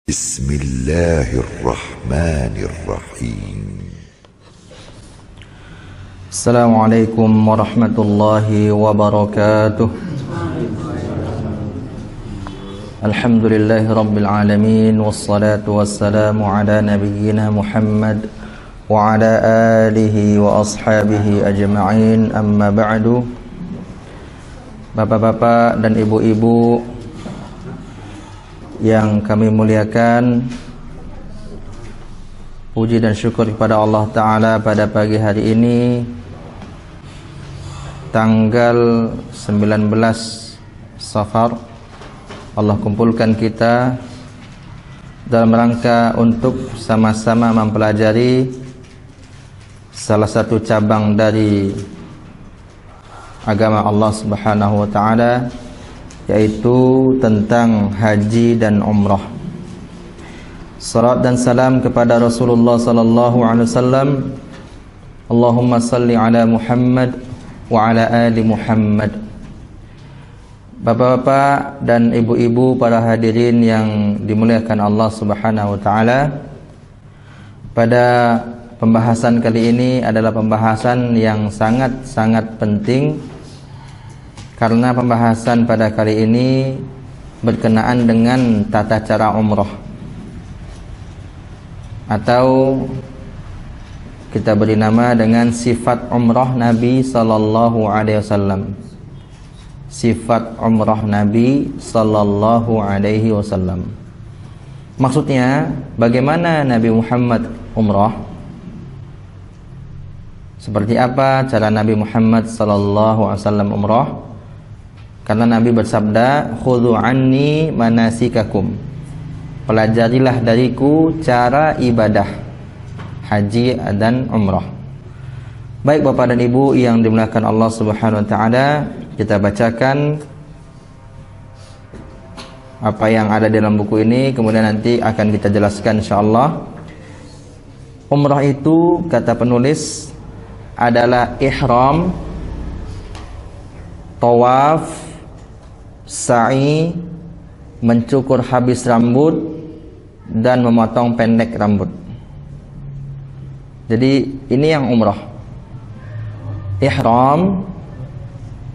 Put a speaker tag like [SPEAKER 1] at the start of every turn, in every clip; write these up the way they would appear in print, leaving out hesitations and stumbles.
[SPEAKER 1] Bismillahirrahmanirrahim.
[SPEAKER 2] Assalamualaikum warahmatullahi wabarakatuh. Alhamdulillahi rabbil alamin, wassalatu wassalamu ala nabiyyina Muhammad wa ala alihi wa ashabihi ajma'in, amma ba'du. Bapak-bapak dan ibu-ibu yang kami muliakan, puji dan syukur kepada Allah Ta'ala pada pagi hari ini, tanggal 19 Safar, Allah kumpulkan kita dalam rangka untuk sama-sama mempelajari salah satu cabang dari agama Allah Subhanahu wa Ta'ala, yaitu tentang haji dan umrah. Salat dan salam kepada Rasulullah sallallahu alaihi wasallam. Allahumma salli ala Muhammad wa ala ali Muhammad. Bapak-bapak dan ibu-ibu para hadirin yang dimuliakan Allah Subhanahu wa Ta'ala, pada pembahasan kali ini adalah pembahasan yang sangat-sangat penting, karena pembahasan pada kali ini berkenaan dengan tata cara umrah, atau kita beri nama dengan sifat umrah Nabi sallallahu alaihi wasallam. Sifat umrah Nabi sallallahu alaihi wasallam. Maksudnya, bagaimana Nabi Muhammad umrah? Seperti apa cara Nabi Muhammad sallallahu alaihi wasallam umrah? Karena Nabi bersabda, "Khudhu anni manasikakum." Pelajarilah dariku cara ibadah haji dan umrah. Baik Bapak dan Ibu yang dimuliakan Allah Subhanahu wa Ta'ala, kita bacakan apa yang ada dalam buku ini, kemudian nanti akan kita jelaskan insyaallah. Umrah itu, kata penulis, adalah ihram, tawaf, sa'i, mencukur habis rambut, dan memotong pendek rambut. Jadi ini yang umrah: ihram,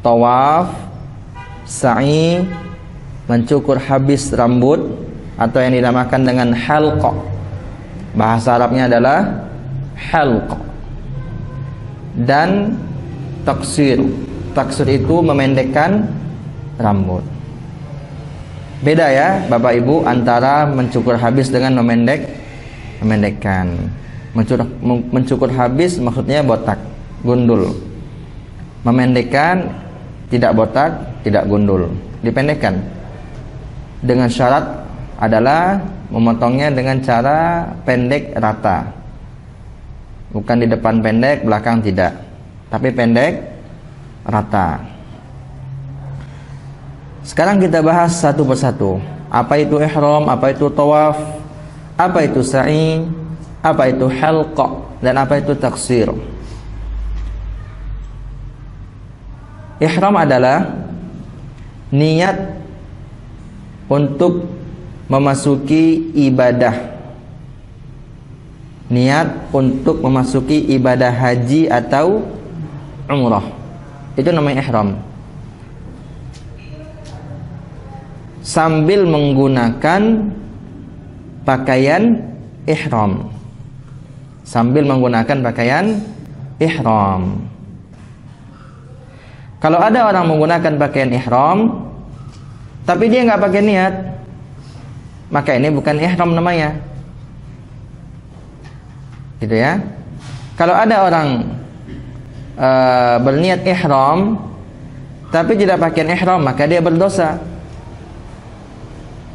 [SPEAKER 2] tawaf, sa'i, mencukur habis rambut, atau yang dinamakan dengan halqa. Bahasa Arabnya adalah halqa. Dan taksir. Taksir itu memendekkan rambut. Beda ya Bapak Ibu antara mencukur habis dengan memendekkan. Mencukur habis maksudnya botak, gundul. Memendekkan tidak botak, tidak gundul, dipendekkan. Dengan syarat adalah memotongnya dengan cara pendek rata. Bukan di depan pendek, belakang tidak, tapi pendek rata. Sekarang kita bahas satu persatu. Apa itu ihram, apa itu tawaf, apa itu sa'i, apa itu halqa, dan apa itu taksir. Ihram adalah niat untuk memasuki ibadah. Niat untuk memasuki ibadah haji atau umrah. Itu namanya ihram. Sambil menggunakan pakaian ihram. Sambil menggunakan pakaian ihram. Kalau ada orang menggunakan pakaian ihram tapi dia nggak pakai niat, maka ini bukan ihram namanya. Gitu ya. Kalau ada orang berniat ihram tapi tidak pakai ihram, maka dia berdosa.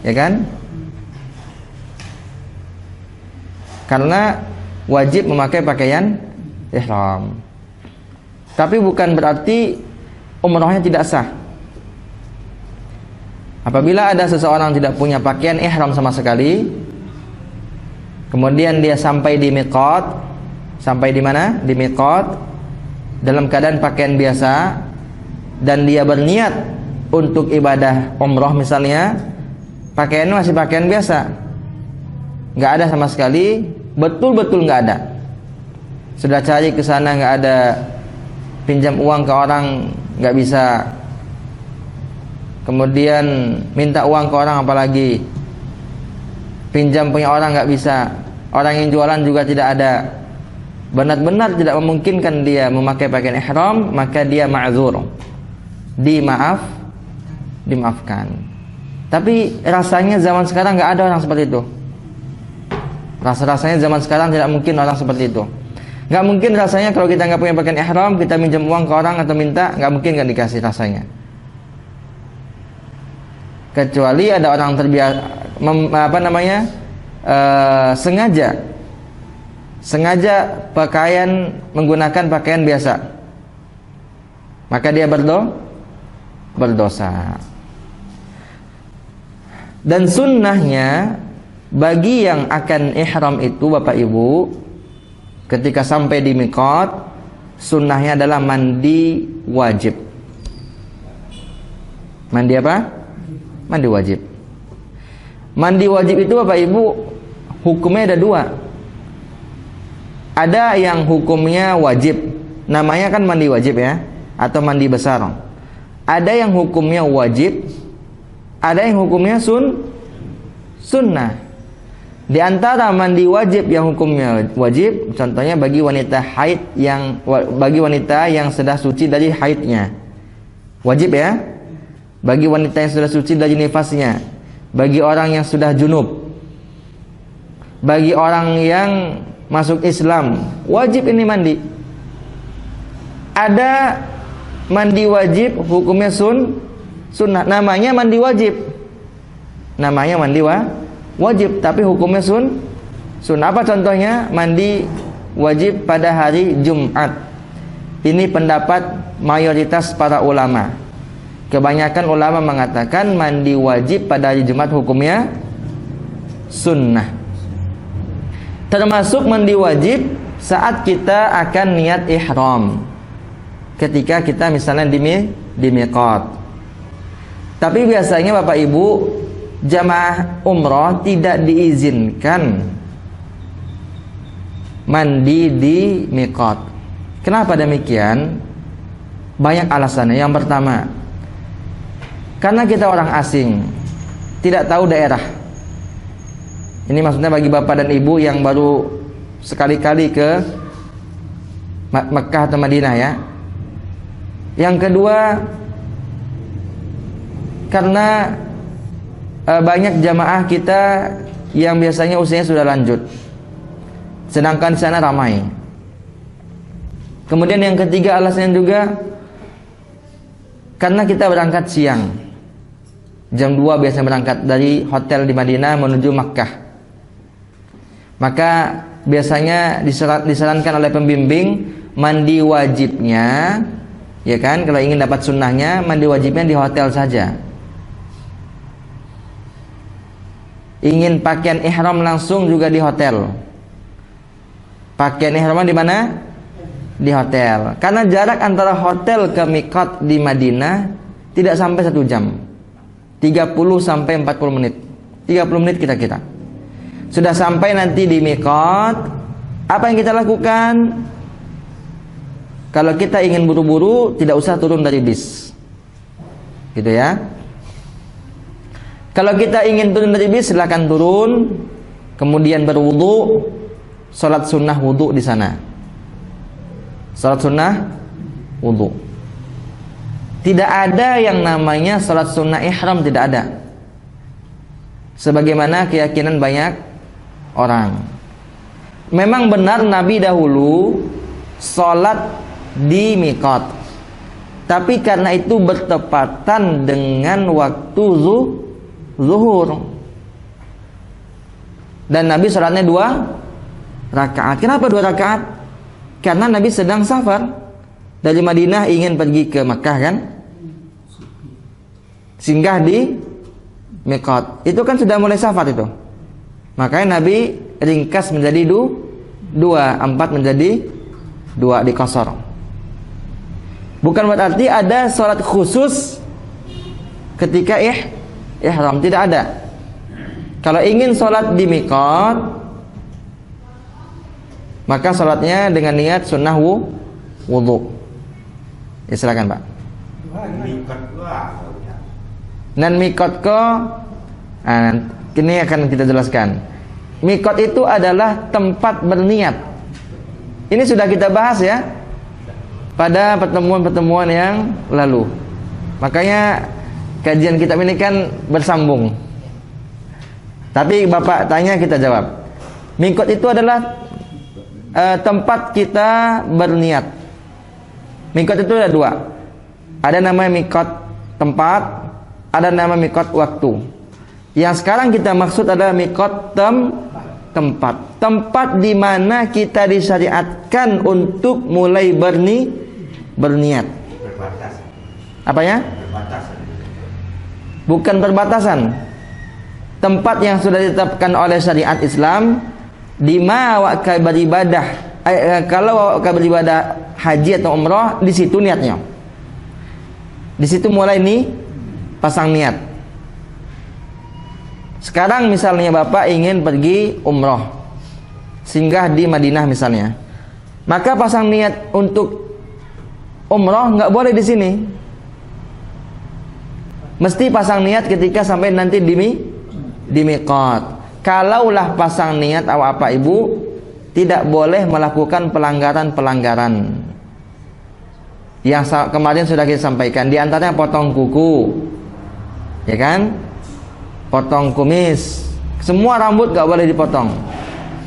[SPEAKER 2] Ya kan? Karena wajib memakai pakaian ihram. Tapi bukan berarti umrahnya tidak sah. Apabila ada seseorang tidak punya pakaian ihram sama sekali, kemudian dia sampai di miqat, sampai di mana? Di miqat, dalam keadaan pakaian biasa, dan dia berniat untuk ibadah umrah misalnya, pakaiannya masih pakaian biasa, nggak ada sama sekali, betul-betul nggak ada. Sudah cari ke sana nggak ada, pinjam uang ke orang nggak bisa, kemudian minta uang ke orang apalagi, pinjam punya orang nggak bisa, orang yang jualan juga tidak ada, benar-benar tidak memungkinkan dia memakai pakaian ihram, maka dia ma'zur, dimaafkan. Tapi rasanya zaman sekarang nggak ada orang seperti itu. Rasanya zaman sekarang tidak mungkin orang seperti itu. Nggak mungkin rasanya kalau kita nggak punya pakaian ihram, kita minjem uang ke orang atau minta, nggak mungkin nggak dikasih rasanya. Kecuali ada orang terbiasa, sengaja menggunakan pakaian biasa, maka dia berdosa. Dan sunnahnya bagi yang akan ihram itu, Bapak Ibu, ketika sampai di miqat, sunnahnya adalah mandi wajib. Mandi apa? Mandi wajib. Mandi wajib itu, Bapak Ibu, hukumnya ada dua. Ada yang hukumnya wajib, namanya kan mandi wajib ya, atau mandi besar. Ada yang hukumnya wajib, ada yang hukumnya sunnah. Di antara mandi wajib yang hukumnya wajib, contohnya bagi wanita yang sudah suci dari haidnya, wajib ya. Bagi wanita yang sudah suci dari nifasnya, bagi orang yang sudah junub, bagi orang yang masuk Islam, wajib ini mandi. Ada mandi wajib hukumnya sunnah, namanya mandi wajib. Namanya mandi wajib, tapi hukumnya sunnah. Apa contohnya? Mandi wajib pada hari Jumat. Ini pendapat mayoritas para ulama. Kebanyakan ulama mengatakan mandi wajib pada hari Jumat hukumnya sunnah. Termasuk mandi wajib saat kita akan niat ihram, ketika kita misalnya di miqat. Tapi biasanya Bapak Ibu, jamaah umroh tidak diizinkan mandi di miqat. Kenapa demikian? Banyak alasannya. Yang pertama, karena kita orang asing, tidak tahu daerah. Ini maksudnya bagi bapak dan ibu yang baru sekali-kali ke Mekah atau Madinah ya. Yang kedua, karena banyak jamaah kita yang biasanya usianya sudah lanjut, sedangkan di sana ramai. Kemudian yang ketiga alasannya juga karena kita berangkat siang, jam 2 biasanya berangkat dari hotel di Madinah menuju Makkah. Maka biasanya disarankan oleh pembimbing mandi wajibnya, ya kan, kalau ingin dapat sunnahnya, mandi wajibnya di hotel saja. Ingin pakaian ihram langsung juga di hotel. Pakaian ihramnya di mana? Di hotel. Karena jarak antara hotel ke miqat di Madinah tidak sampai 1 jam, 30 sampai 40 menit. 30 menit kira-kira. Sudah sampai nanti di miqat, apa yang kita lakukan? Kalau kita ingin buru-buru, tidak usah turun dari bis, gitu ya. Kalau kita ingin turun dari bis, silakan turun, kemudian berwudu, salat sunnah wudu di sana. Salat sunnah wudu. Tidak ada yang namanya salat sunnah ihram, tidak ada. Sebagaimana keyakinan banyak orang. Memang benar Nabi dahulu salat di miqat, tapi karena itu bertepatan dengan waktu zuhur, dan Nabi salatnya 2 rakaat. Kenapa 2 rakaat? Karena Nabi sedang safar dari Madinah ingin pergi ke Makkah kan, singgah di miqat. Itu kan sudah mulai safar itu. Makanya Nabi ringkas menjadi 2, 4 menjadi 2 dikosor. Bukan berarti ada sholat khusus ketika ihram, tidak ada. Kalau ingin sholat di miqat, maka sholatnya dengan niat sunnah wudhu. Ya silakan Pak. Dan miqat ko, ini akan kita jelaskan. Miqat itu adalah tempat berniat. Ini sudah kita bahas ya pada pertemuan-pertemuan yang lalu. Makanya kajian kitab ini kan bersambung. Tapi Bapak tanya, kita jawab. Miqat itu adalah tempat kita berniat. Miqat itu ada dua. Ada nama miqat tempat, ada nama miqat waktu. Yang sekarang kita maksud adalah miqat tempat. Tempat di mana kita disyariatkan untuk mulai berniat. Apa ya? Bukan perbatasan. Tempat yang sudah ditetapkan oleh syariat Islam di mana waktu beribadah. Kalau waktu beribadah haji atau umrah, di situ niatnya. Di situ mulai nih pasang niat. Sekarang misalnya Bapak ingin pergi umrah, singgah di Madinah misalnya, maka pasang niat untuk umrah nggak boleh di sini. Mesti pasang niat ketika sampai nanti di miqat. Kalaulah pasang niat apa Ibu, tidak boleh melakukan pelanggaran-pelanggaran yang kemarin sudah kita sampaikan. Di antaranya potong kuku, ya kan? Potong kumis, semua rambut gak boleh dipotong.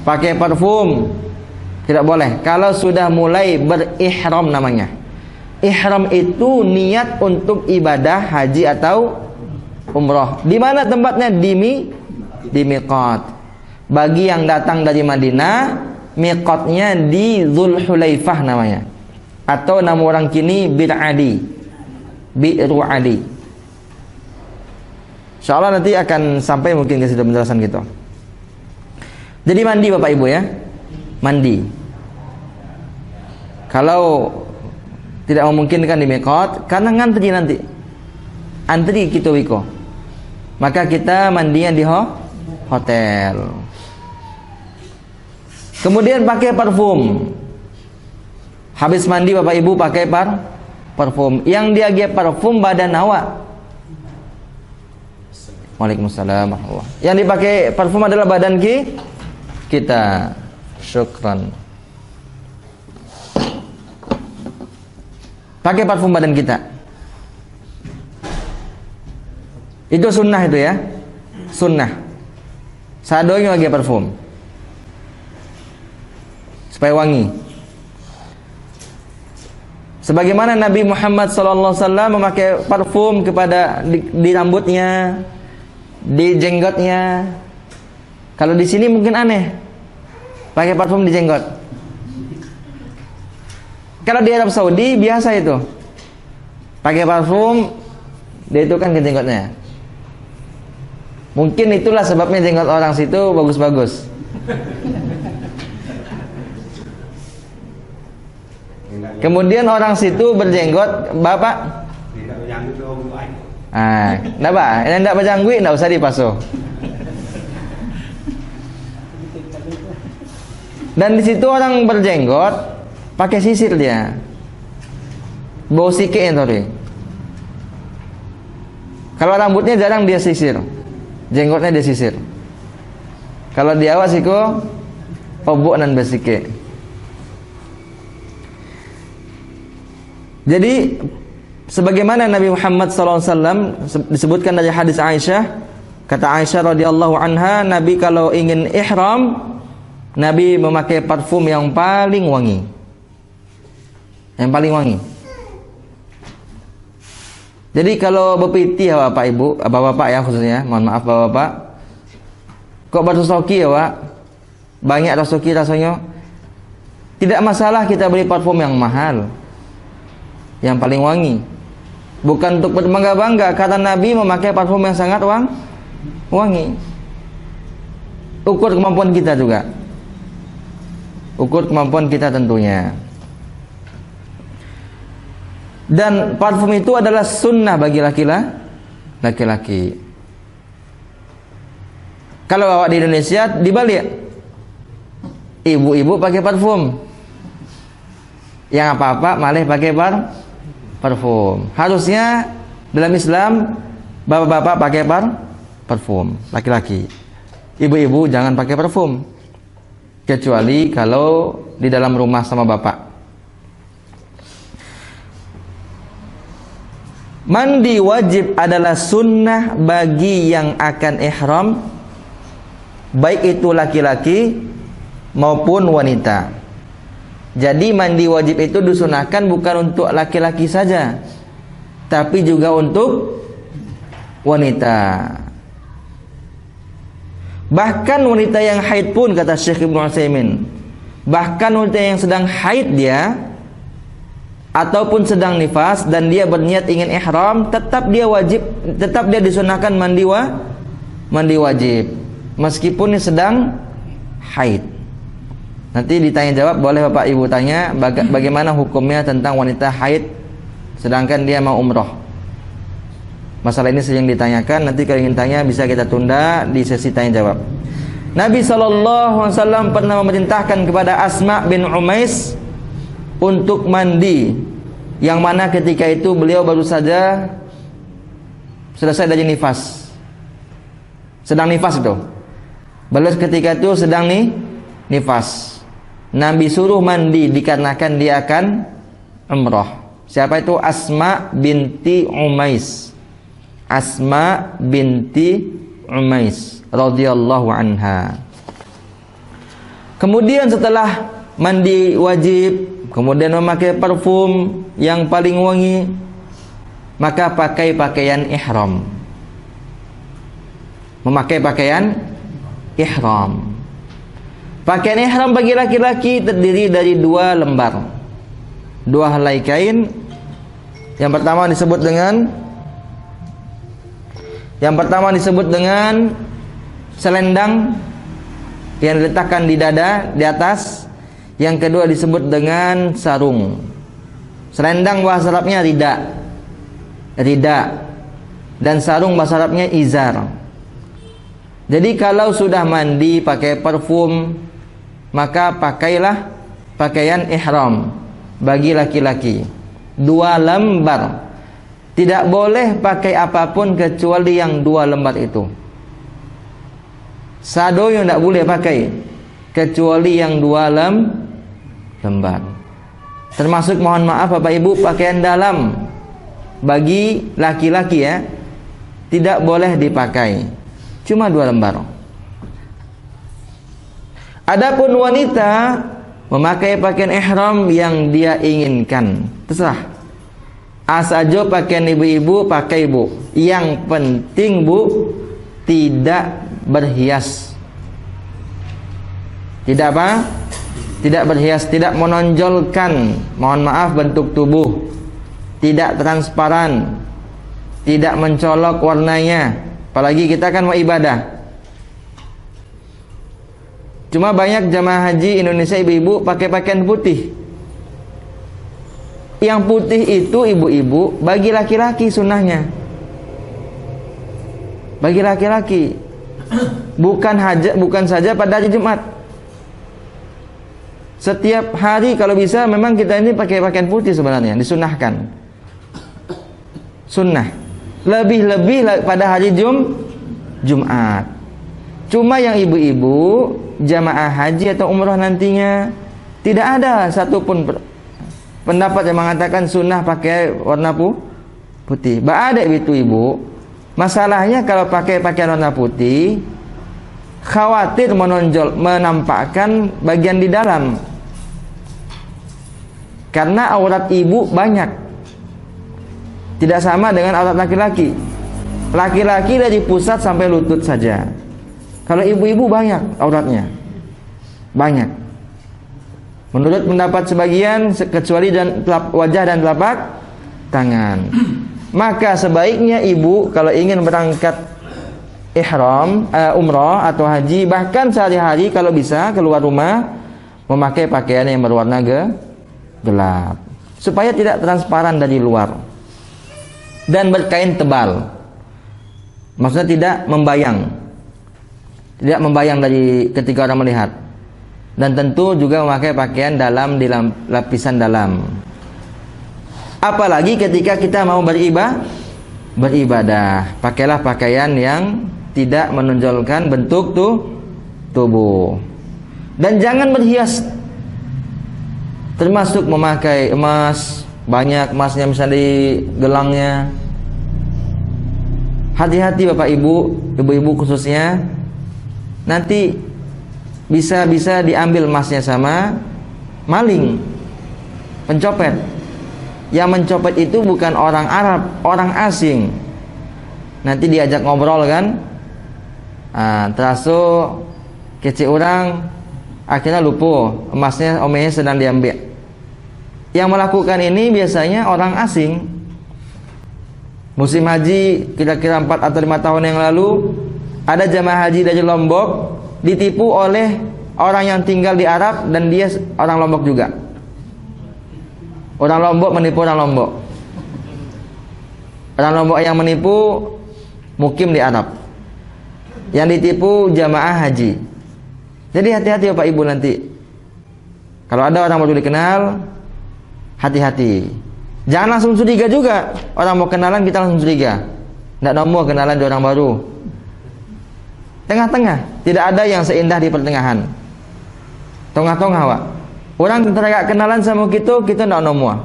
[SPEAKER 2] Pakai parfum tidak boleh. Kalau sudah mulai berihram namanya. Ihram itu niat untuk ibadah haji atau umrah. Di mana tempatnya? Di miqat. Bagi yang datang dari Madinah, miqatnya di Dzulhulaifah namanya. Atau nama orang kini Bi'ru Adi. Insyaallah nanti akan sampai mungkin ke situ penjelasan gitu. Jadi mandi Bapak Ibu ya. Mandi. Kalau tidak memungkinkan di miqat karena ngantri nanti. Antri gitu wiko. Maka kita mandinya di hotel. Kemudian pakai parfum. Habis mandi Bapak Ibu pakai parfum. Yang dia parfum badan awak. Waalaikumsalam warahmatullahi. Yang dipakai parfum adalah badan kita. Syukran. Pakai parfum badan kita. Itu sunnah itu ya. Sunnah. Sadonya pakai parfum. Supaya wangi. Sebagaimana Nabi Muhammad SAW memakai parfum kepada di rambutnya, di jenggotnya. Kalau di sini mungkin aneh, pakai parfum di jenggot. Kalau di Arab Saudi biasa itu, pakai parfum, dia itu kan ke jenggotnya. Mungkin itulah sebabnya jenggot orang situ bagus-bagus. Kemudian orang situ berjenggot, Bapak. Kenapa? Ini tidak berjanggut, tidak usah dipasuh. Dan di situ orang berjenggot, pakai sisir dia. Bau sikit tadi. Kalau rambutnya jarang dia sisir, jenggotnya dia sisir. Kalau di awas itu, pobok dan bersike. Jadi sebagaimana Nabi Muhammad SAW disebutkan dari hadis Aisyah, kata Aisyah radhiyallahu anha, Nabi kalau ingin ihram, Nabi memakai parfum yang paling wangi. Yang paling wangi. Jadi kalau berpiti ya Bapak Ibu, Bapak ya khususnya, mohon maaf Bapak, kok bersoki ya Pak, banyak rasoki rasanya, tidak masalah kita beli parfum yang mahal, yang paling wangi. Bukan untuk berbangga-bangga, karena Nabi memakai parfum yang sangat wangi. Ukur kemampuan kita juga. Ukur kemampuan kita tentunya. Dan parfum itu adalah sunnah bagi laki-laki. Kalau bapak di Indonesia dibalik, ibu-ibu pakai parfum, yang apa-apa malah pakai parfum. Harusnya dalam Islam bapak-bapak pakai parfum, laki-laki. Ibu-ibu jangan pakai parfum, kecuali kalau di dalam rumah sama bapak. Mandi wajib adalah sunnah bagi yang akan ihram, baik itu laki-laki maupun wanita. Jadi mandi wajib itu disunahkan bukan untuk laki-laki saja, tapi juga untuk wanita. Bahkan wanita yang haid pun, kata Syekh Ibnu Utsaimin, bahkan wanita yang sedang haid dia ataupun sedang nifas dan dia berniat ingin ihram, tetap dia disunahkan mandi wajib meskipun dia sedang haid. Nanti ditanya jawab, boleh Bapak Ibu tanya bagaimana hukumnya tentang wanita haid sedangkan dia mau umroh. Masalah ini sering ditanyakan, nanti kalau ingin tanya bisa kita tunda di sesi tanya jawab. Nabi SAW pernah memerintahkan kepada Asma bin Umais untuk mandi, yang mana ketika itu beliau baru saja selesai dari nifas, sedang nifas itu. Beliau ketika itu sedang nifas. Nabi suruh mandi dikarenakan dia akan umrah. Siapa itu? Asma binti Umais. Asma binti Umais radhiyallahu anha. Kemudian setelah mandi wajib, kemudian memakai parfum yang paling wangi, maka pakai pakaian ihram. Memakai pakaian ihram. Pakaian ihram bagi laki-laki terdiri dari 2 lembar, 2 helai kain. Yang pertama disebut dengan selendang yang diletakkan di dada di atas. Yang kedua disebut dengan sarung. Selendang bahasa Arabnya rida, dan sarung bahasa Arabnya izar. Jadi kalau sudah mandi pakai parfum, maka pakailah pakaian ihram bagi laki-laki 2 lembar. Tidak boleh pakai apapun kecuali yang 2 lembar itu. Sado yang tidak boleh pakai kecuali yang 2 lembar. Termasuk, mohon maaf Bapak Ibu, pakaian dalam bagi laki-laki ya, tidak boleh dipakai, cuma 2 lembar. Adapun wanita memakai pakaian ihram yang dia inginkan, terserah. Asajo pakaian ibu-ibu pakai Bu. Yang penting Bu tidak berhias. Tidak apa? Tidak berhias, tidak menonjolkan, mohon maaf, bentuk tubuh, tidak transparan, tidak mencolok warnanya. Apalagi kita kan mau ibadah. Cuma banyak jamaah haji Indonesia ibu-ibu pakai pakaian putih. Yang putih itu ibu-ibu bagi laki-laki sunnahnya. Bagi laki-laki. Bukan saja pada hari Jumat. Setiap hari kalau bisa memang kita ini pakai pakaian putih sebenarnya, disunahkan. Sunnah. Lebih-lebih pada hari Jumat. Cuma yang ibu-ibu jamaah haji atau umroh nantinya tidak ada satupun pendapat yang mengatakan sunnah pakai warna putih. Ada itu ibu. Masalahnya kalau pakai pakaian warna putih, khawatir menampakkan bagian di dalam. Karena aurat ibu banyak. Tidak sama dengan aurat laki-laki. Laki-laki dari pusat sampai lutut saja. Kalau ibu-ibu banyak auratnya. Banyak. Menurut pendapat sebagian, kecuali wajah dan telapak tangan. Maka sebaiknya ibu kalau ingin berangkat ihram, umrah atau haji, bahkan sehari-hari kalau bisa keluar rumah, memakai pakaian yang berwarna gelap, supaya tidak transparan dari luar, dan berkain tebal. Maksudnya tidak membayang. tidak membayang dari ketika orang melihat. Dan tentu juga memakai pakaian dalam di lapisan dalam. Apalagi ketika kita mau beribadah, pakailah pakaian yang tidak menonjolkan bentuk tubuh. Dan jangan berhias, termasuk memakai emas, banyak emasnya misalnya di gelangnya. Hati-hati Bapak Ibu, ibu-ibu khususnya, nanti bisa diambil emasnya sama maling, pencopet. Yang mencopet itu bukan orang Arab, orang asing. Nanti diajak ngobrol kan, terasa kecil orang, akhirnya lupa emasnya omenya sedang diambil. Yang melakukan ini biasanya orang asing. Musim haji kira-kira 4 atau 5 tahun yang lalu, ada jamaah haji dari Lombok ditipu oleh orang yang tinggal di Arab dan dia orang Lombok juga. Orang Lombok menipu orang Lombok. Orang Lombok yang menipu mukim di Arab. Yang ditipu jamaah haji. Jadi hati-hati Bapak Ibu nanti. Kalau ada orang baru dikenal, hati-hati. Jangan langsung curiga juga. Orang mau kenalan kita langsung curiga. Tidak mau kenalan di orang baru. Tengah-tengah. Tidak ada yang seindah di pertengahan. Tengah-tengah Pak. Orang teragak kenalan sama kita tidak nomor.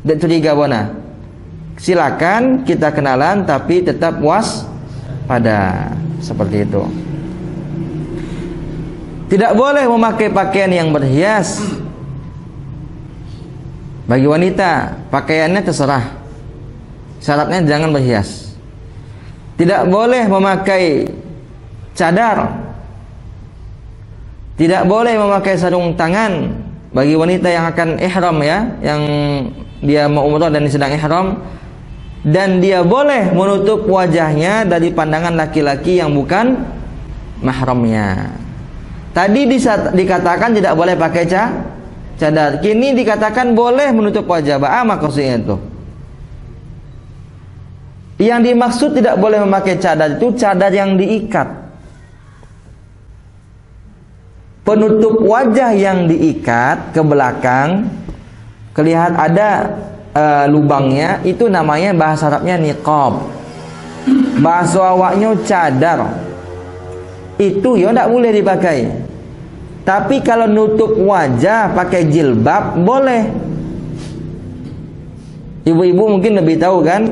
[SPEAKER 2] Tidak curiga bona. Silakan kita kenalan tapi tetap waspada. Seperti itu. Tidak boleh memakai pakaian yang berhias. Bagi wanita, pakaiannya terserah. Syaratnya jangan berhias. Tidak boleh memakai cadar. Tidak boleh memakai sarung tangan bagi wanita yang akan ihram ya, yang dia mau umrah dan sedang ihram. Dan dia boleh menutup wajahnya dari pandangan laki-laki yang bukan mahramnya. Tadi dikatakan tidak boleh pakai cadar. Kini dikatakan boleh menutup wajah. Apa maksudnya itu? Yang dimaksud tidak boleh memakai cadar itu cadar yang diikat. Penutup wajah yang diikat ke belakang, kelihatan ada lubangnya, itu namanya bahasa Arabnya niqab. Bahasa awaknya cadar. Itu ya tidak boleh dipakai. Tapi kalau nutup wajah pakai jilbab boleh. Ibu-ibu mungkin lebih tahu kan,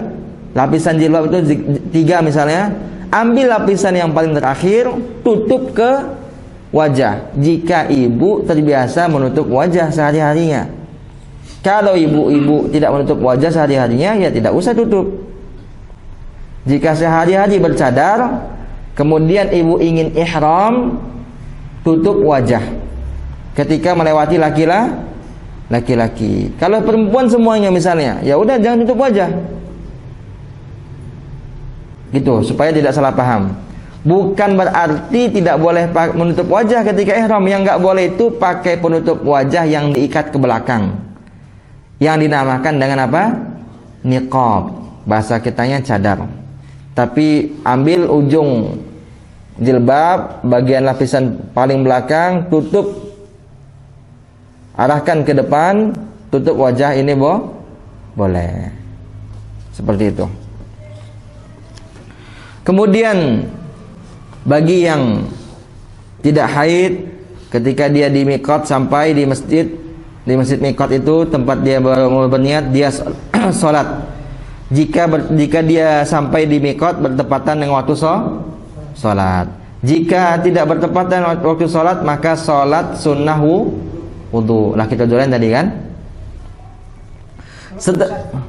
[SPEAKER 2] lapisan jilbab itu 3 misalnya. Ambil lapisan yang paling terakhir, tutup ke wajah. Jika ibu terbiasa menutup wajah sehari-harinya. Kalau ibu-ibu tidak menutup wajah sehari-harinya, ya tidak usah tutup. Jika sehari-hari bercadar, kemudian ibu ingin ihram, tutup wajah ketika melewati laki-laki. Kalau perempuan semuanya misalnya, ya udah jangan tutup wajah. Gitu, supaya tidak salah paham. Bukan berarti tidak boleh menutup wajah ketika ihram. Yang enggak boleh itu pakai penutup wajah yang diikat ke belakang. Yang dinamakan dengan apa? Niqab. Bahasa kitanya cadar. Tapi ambil ujung jilbab, bagian lapisan paling belakang, tutup, arahkan ke depan, tutup wajah ini boleh. Seperti itu. Kemudian bagi yang tidak haid, ketika dia di miqat sampai di masjid miqat itu tempat dia berniat, dia sholat. Jika dia sampai di miqat bertepatan dengan waktu sholat. Jika tidak bertepatan waktu sholat, maka sholat sunnah wudu. Lah kita jualan tadi kan?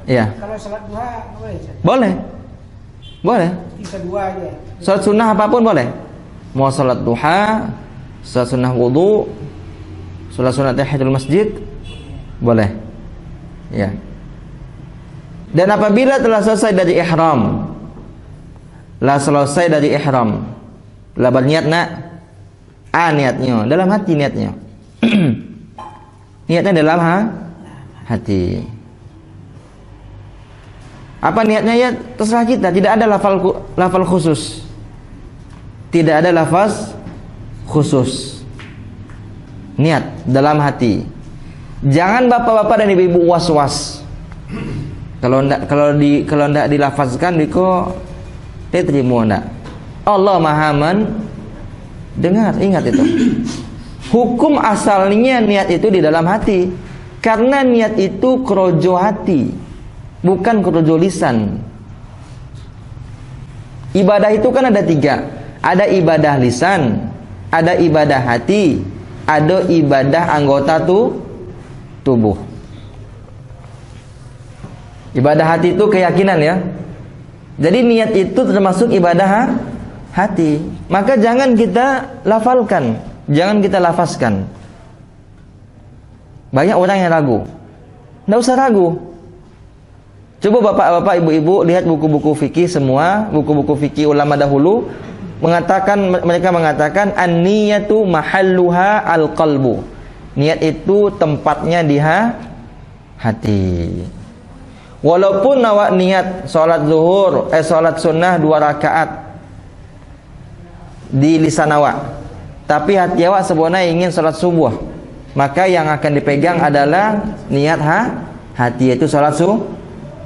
[SPEAKER 2] Ya.
[SPEAKER 1] Kalau sholat duha
[SPEAKER 2] boleh. Boleh.
[SPEAKER 1] Bisa 2 aja.
[SPEAKER 2] Sholat sunnah apapun boleh. Mau sholat duha, sholat sunnah wudu, sholat sunnah tahiyatul masjid, boleh. Ya. Dan apabila telah selesai dari ihram, lah berniat nak, niatnya dalam hati, niatnya dalam hati. Apa niatnya ya terserah kita, tidak ada lafal khusus. Tidak ada lafaz khusus. Niat dalam hati. Jangan bapak-bapak dan ibu-ibu was-was. Kalau ndak dilafazkan diko terima ndak. Allah Maha mendengar, ingat itu. Hukum asalnya niat itu di dalam hati. Karena niat itu krojo hati, bukan krojo lisan. Ibadah itu kan ada 3. Ada ibadah lisan, ada ibadah hati, ada ibadah anggota tubuh. Ibadah hati itu keyakinan ya. Jadi niat itu termasuk ibadah hati. Maka jangan kita lafalkan, jangan kita lafazkan. Banyak orang yang ragu. Tidak usah ragu. Coba bapak-bapak, ibu-ibu lihat buku-buku fikih semua, buku-buku fikih ulama dahulu mereka mengatakan an-niyatu mahalluha al-qalbu. Niat itu tempatnya di hati. Walaupun awak niat salat zuhur, salat sunnah 2 rakaat di lisan awak, tapi hati awak sebenarnya ingin salat subuh, maka yang akan dipegang adalah niat hati, yaitu salat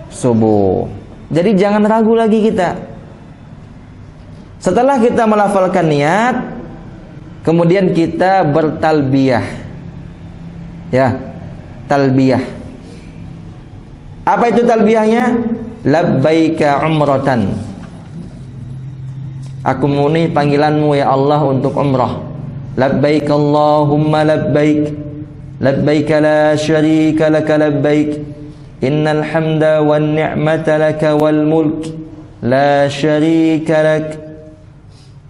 [SPEAKER 2] subuh. Jadi jangan ragu lagi kita. Setelah kita melafalkan niat, kemudian kita bertalbiyah. Ya, talbiyah. Apa itu talbiyahnya? Labbaika umratan. Aku memenuhi panggilanmu ya Allah untuk umrah. Labbaik Allahumma labbaik. Labbaik la syarika laka labbaik. Innal hamda wan ni'mata laka wal mulk la syarika lak.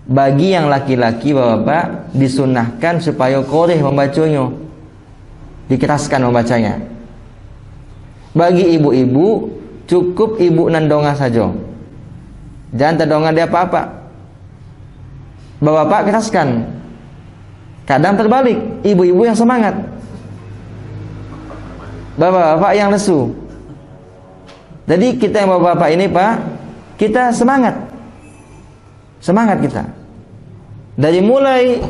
[SPEAKER 2] Bagi yang laki-laki bapak-bapak disunnahkan supaya qoreh membacanya, dikeraskan membacanya. Bagi ibu-ibu cukup ibu nandonga saja, jangan terdonga dia apa-apa. Bapak-bapak keraskan. Kadang terbalik, ibu-ibu yang semangat, bapak-bapak yang lesu. Jadi kita yang bapak-bapak ini Pak, kita semangat kita. Dari mulai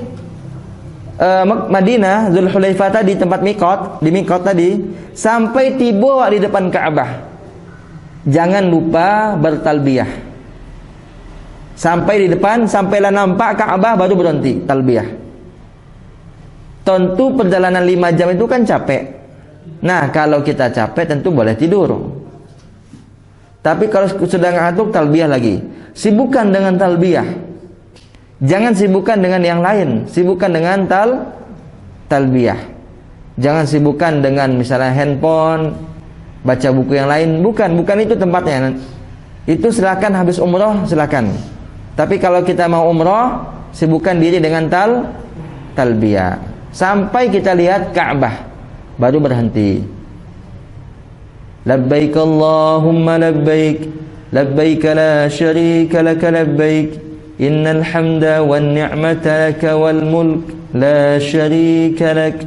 [SPEAKER 2] Madinah, Zulhulaifah tadi tempat di mikot tadi, sampai tiba di depan Ka'bah, jangan lupa bertalbiyah. Sampai di depan, sampailah nampak Ka'bah baru berhenti talbiyah. Tentu perjalanan 5 jam itu kan capek. Nah, kalau kita capek tentu boleh tidur. Tapi kalau sudah ngantuk, talbiyah lagi. Sibukkan dengan talbiyah. Jangan sibukkan dengan yang lain. Sibukkan dengan talbiyah. Jangan sibukkan dengan misalnya handphone, baca buku yang lain. Bukan itu tempatnya. Itu silakan habis umrah, silakan. Tapi kalau kita mau umrah, sibukkan diri dengan talbiyah. Sampai kita lihat Ka'bah, baru berhenti. Labbaik Allahumma labbaik. Labbaik la syarika laka labbaik. Innal hamda wan ni'mata laka wal mulk la syarika lak.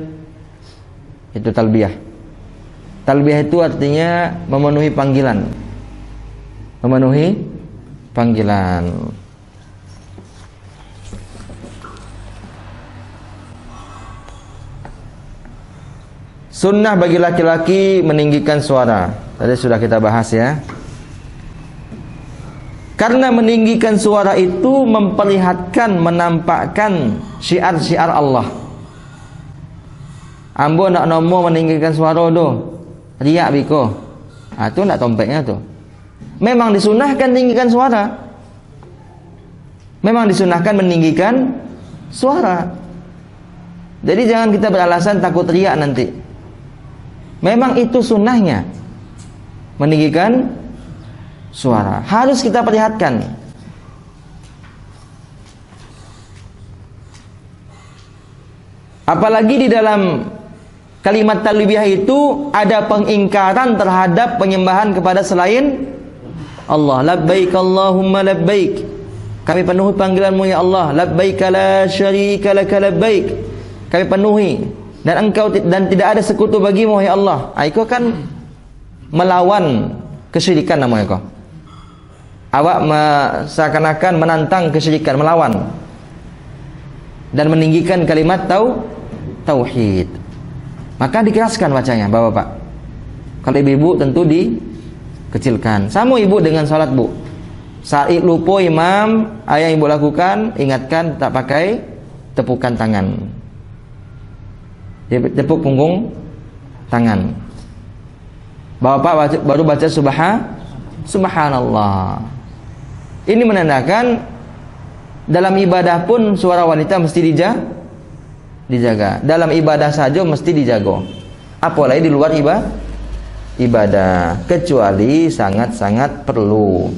[SPEAKER 2] Itu talbiyah. Talbiyah itu artinya memenuhi panggilan. Memenuhi panggilan. Sunnah bagi laki-laki meninggikan suara. Tadi sudah kita bahas ya. Karena meninggikan suara itu memperlihatkan, menampakkan syiar-syiar Allah. Ambo nak nomo meninggikan suara do, riak biko. Itu nak tompeknya tuh. Memang disunahkan tinggikan suara. Memang disunahkan meninggikan suara. Jadi jangan kita beralasan takut riak nanti. Memang itu sunnahnya, meninggikan suara. Harus kita perlihatkan. Apalagi di dalam kalimat talbiyah itu ada pengingkaran terhadap penyembahan kepada selain Allah. Labbaik Allahumma labbaik. Kami penuhi panggilanmu ya Allah. Labbaik la syarika laka labbaik. Kami penuhi dan engkau dan tidak ada sekutu bagimu ya Allah. Itu kan melawan kesyirikan namanya kau. Awak seakan-akan menantang kesyirikan, melawan. dan meninggikan kalimat tauhid. Maka dikeraskan bacanya, Bapak-bapak. Kalau ibu-ibu tentu dikecilkan. Sama ibu dengan salat, Bu. Saat lupa imam, ayah ibu lakukan, ingatkan tak pakai tepukan tangan. Tepuk punggung tangan. Bapak baru baca subhanallah. Ini menandakan dalam ibadah pun suara wanita mesti dijaga. Dalam ibadah saja mesti dijaga. Apalagi di luar ibadah, kecuali sangat-sangat perlu.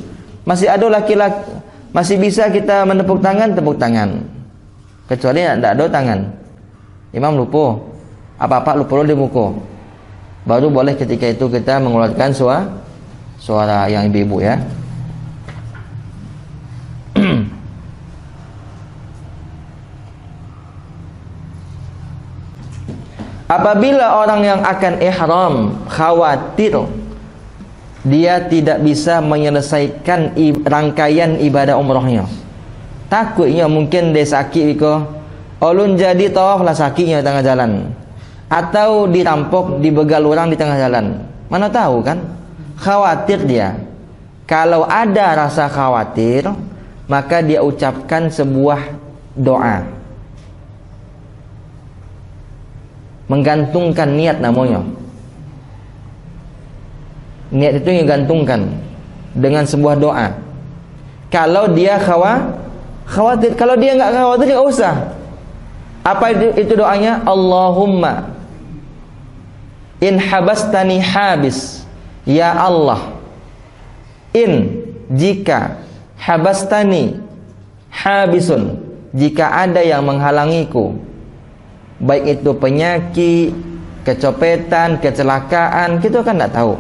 [SPEAKER 2] Masih ada laki-laki, masih bisa kita menepuk tangan, tepuk tangan. Kecuali tidak ada tangan. Imam lupa, apa-apa lupa di muka. Baru boleh ketika itu kita mengeluarkan suara yang ibu-ibu ya. Apabila orang yang akan ihram khawatir dia tidak bisa menyelesaikan rangkaian ibadah umrahnya, takutnya mungkin dia sakit ke ulun jadi tawaf lah sakitnya tengah jalan, atau dirampok dibegal orang di tengah jalan, mana tahu kan, khawatir dia. Kalau ada rasa khawatir, maka dia ucapkan sebuah doa, menggantungkan niat namanya. Niat itu yang gantungkan dengan sebuah doa. Kalau dia khawatir, kalau dia nggak khawatir nggak usah. Apa itu doanya? Allahumma in habastani habis, ya Allah, in jika habastani habisun, jika ada yang menghalangiku, baik itu penyakit, kecopetan, kecelakaan, kita kan tidak tahu.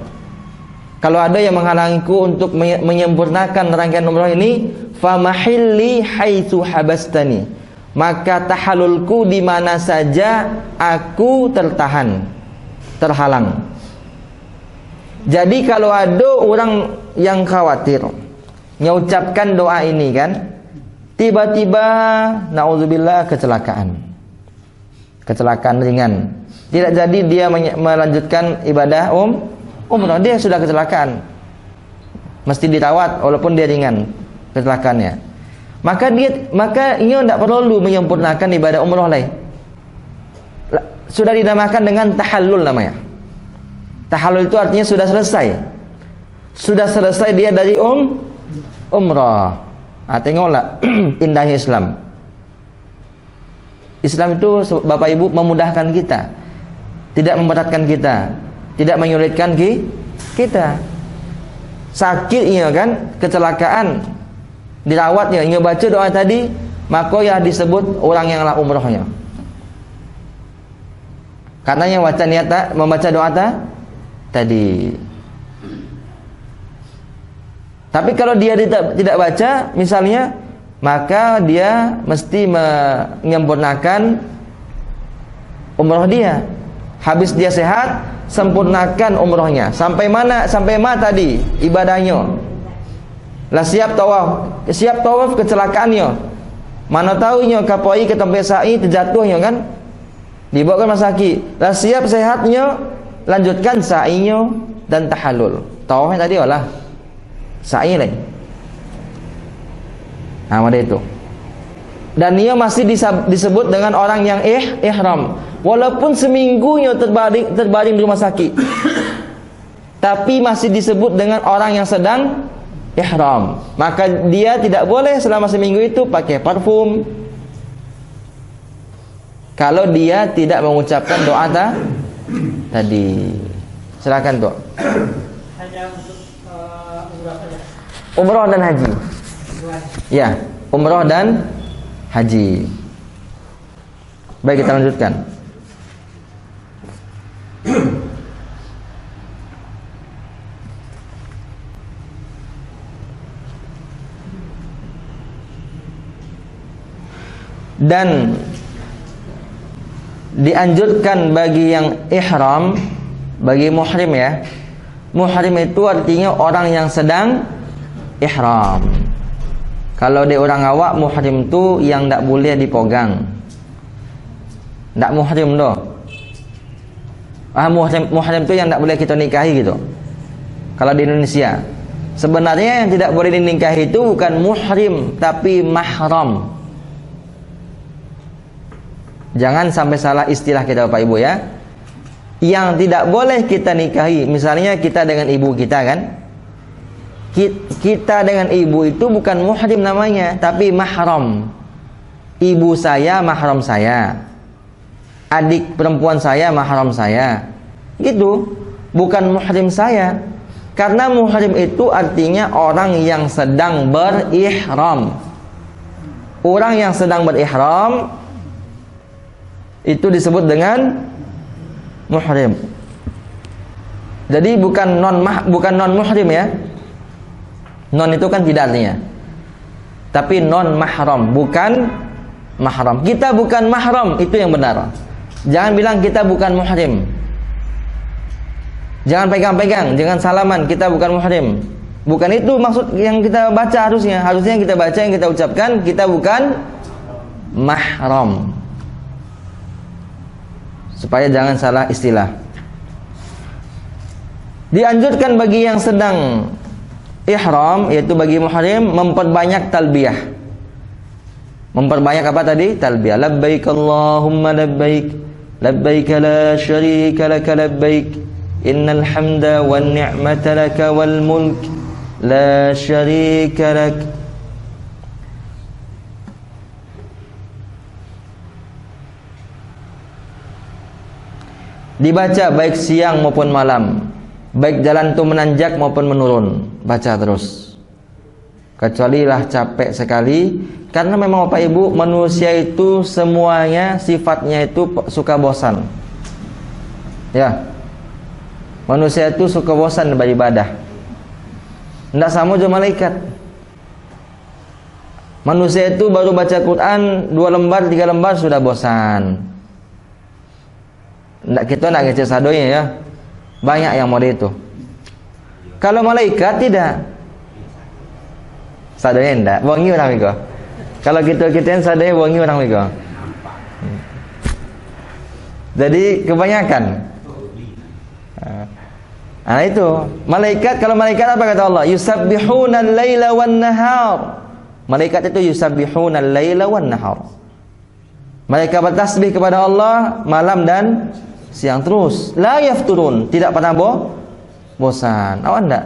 [SPEAKER 2] Kalau ada yang menghalangiku untuk menyempurnakan rangkaian umrah ini, famahilli haitsu habastani, maka tahallulku di mana saja aku terhalang. Jadi kalau ada orang yang khawatir mengucapkan doa ini kan, tiba-tiba naudzubillah kecelakaan ringan, tidak jadi dia melanjutkan ibadah umrah, dia sudah kecelakaan, mesti dirawat walaupun dia ringan kecelakaannya, maka ia tidak perlu menyempurnakan ibadah umrah lain. Sudah dinamakan dengan tahallul namanya. Tahallul itu artinya sudah selesai dia dari umrah. Tengoklah indahnya Islam itu Bapak Ibu memudahkan kita, tidak memberatkan kita, tidak menyulitkan kita. Sakitnya kan, kecelakaan, dirawatnya, ingin baca doa tadi, maka ya disebut orang yang lah umrahnya. Katanya membaca doa tadi. Tapi kalau dia tidak baca misalnya, maka dia mesti menyempurnakan umrah dia. Habis dia sehat, sempurnakan umrahnya. Sampai mana tadi ibadahnya. Lah siap tawaf kecelakaannya. Mana tahunya kapoi ke tempat sa'i terjatuhnya kan? Dibawa ke rumah sakit. Lah siap sehatnya, lanjutkan sa'inya dan tahallul. Tawafnya tadi olah sa'i lain. Nah, ada itu. Dan dia masih disebut dengan orang yang ihram, walaupun seminggunya terbaring di rumah sakit, tapi masih disebut dengan orang yang sedang ihram. Maka dia tidak boleh selama seminggu itu pakai parfum, kalau dia tidak mengucapkan doa tadi. Silakan Tok.
[SPEAKER 1] Hanya untuk umrah saja.
[SPEAKER 2] Umrah dan haji. Ya, umrah dan haji. Baik, kita lanjutkan. Dan dianjurkan bagi yang ihram, bagi muhrim ya. Muhrim itu artinya orang yang sedang ihram. Kalau dia orang awak, muhrim itu yang tak boleh dipegang. Ndak muhrim doh. Muhrim itu yang ndak boleh kita nikahi gitu. Kalau di Indonesia, sebenarnya yang tidak boleh dinikahi itu bukan muhrim, tapi mahram. Jangan sampai salah istilah kita Bapak Ibu ya. Yang tidak boleh kita nikahi, misalnya kita dengan ibu kita kan, kita dengan ibu itu bukan muhrim namanya, tapi mahram. Ibu saya mahram saya, adik perempuan saya mahram saya, gitu. Bukan muhrim saya. Karena muhrim itu artinya orang yang sedang berihram. Orang yang sedang berihram itu disebut dengan muhrim. Jadi bukan non muhrim ya. Non itu kan tidak artinya. Tapi non mahram, bukan mahram. Kita bukan mahram, itu yang benar. Jangan bilang kita bukan muhrim. Jangan pegang-pegang, jangan salaman, kita bukan muhrim. Bukan itu maksud yang kita baca harusnya. Harusnya yang kita baca, yang kita ucapkan, kita bukan mahram. Supaya jangan salah istilah. Dianjurkan bagi yang sedang ihram, yaitu bagi muhrim, memperbanyak talbiyah. Memperbanyak apa tadi? Talbiyah. Labbaik Allahumma labbaik, labbaik la syarika laka labbaik, innal hamda wan ni'mata laka wal mulk la syarika lak. Dibaca baik siang maupun malam, baik jalan itu menanjak maupun menurun, baca terus. Kecuali lah capek sekali, karena memang Bapak Ibu, manusia itu semuanya sifatnya itu suka bosan. Ya. Manusia itu suka bosan beribadah. Tidak sama juga malaikat. Manusia itu baru baca Quran 2 lembar, 3 lembar sudah bosan. Kita tidak ngecek sadonya ya. Banyak yang model itu. Kalau malaikat tidak. Sadonya tidak. Wangi orang itu. Kalau kita yang sadonya wangi orang itu. Jadi kebanyakan. Nah itu malaikat. Kalau malaikat apa kata Allah? Yusabbihuna al-laila wan nahar. Malaikat itu yusabbihuna al-laila wan nahar. Mereka bertasbih kepada Allah malam dan siang terus. La yafturun, tidak pernah bosan. Awak enggak?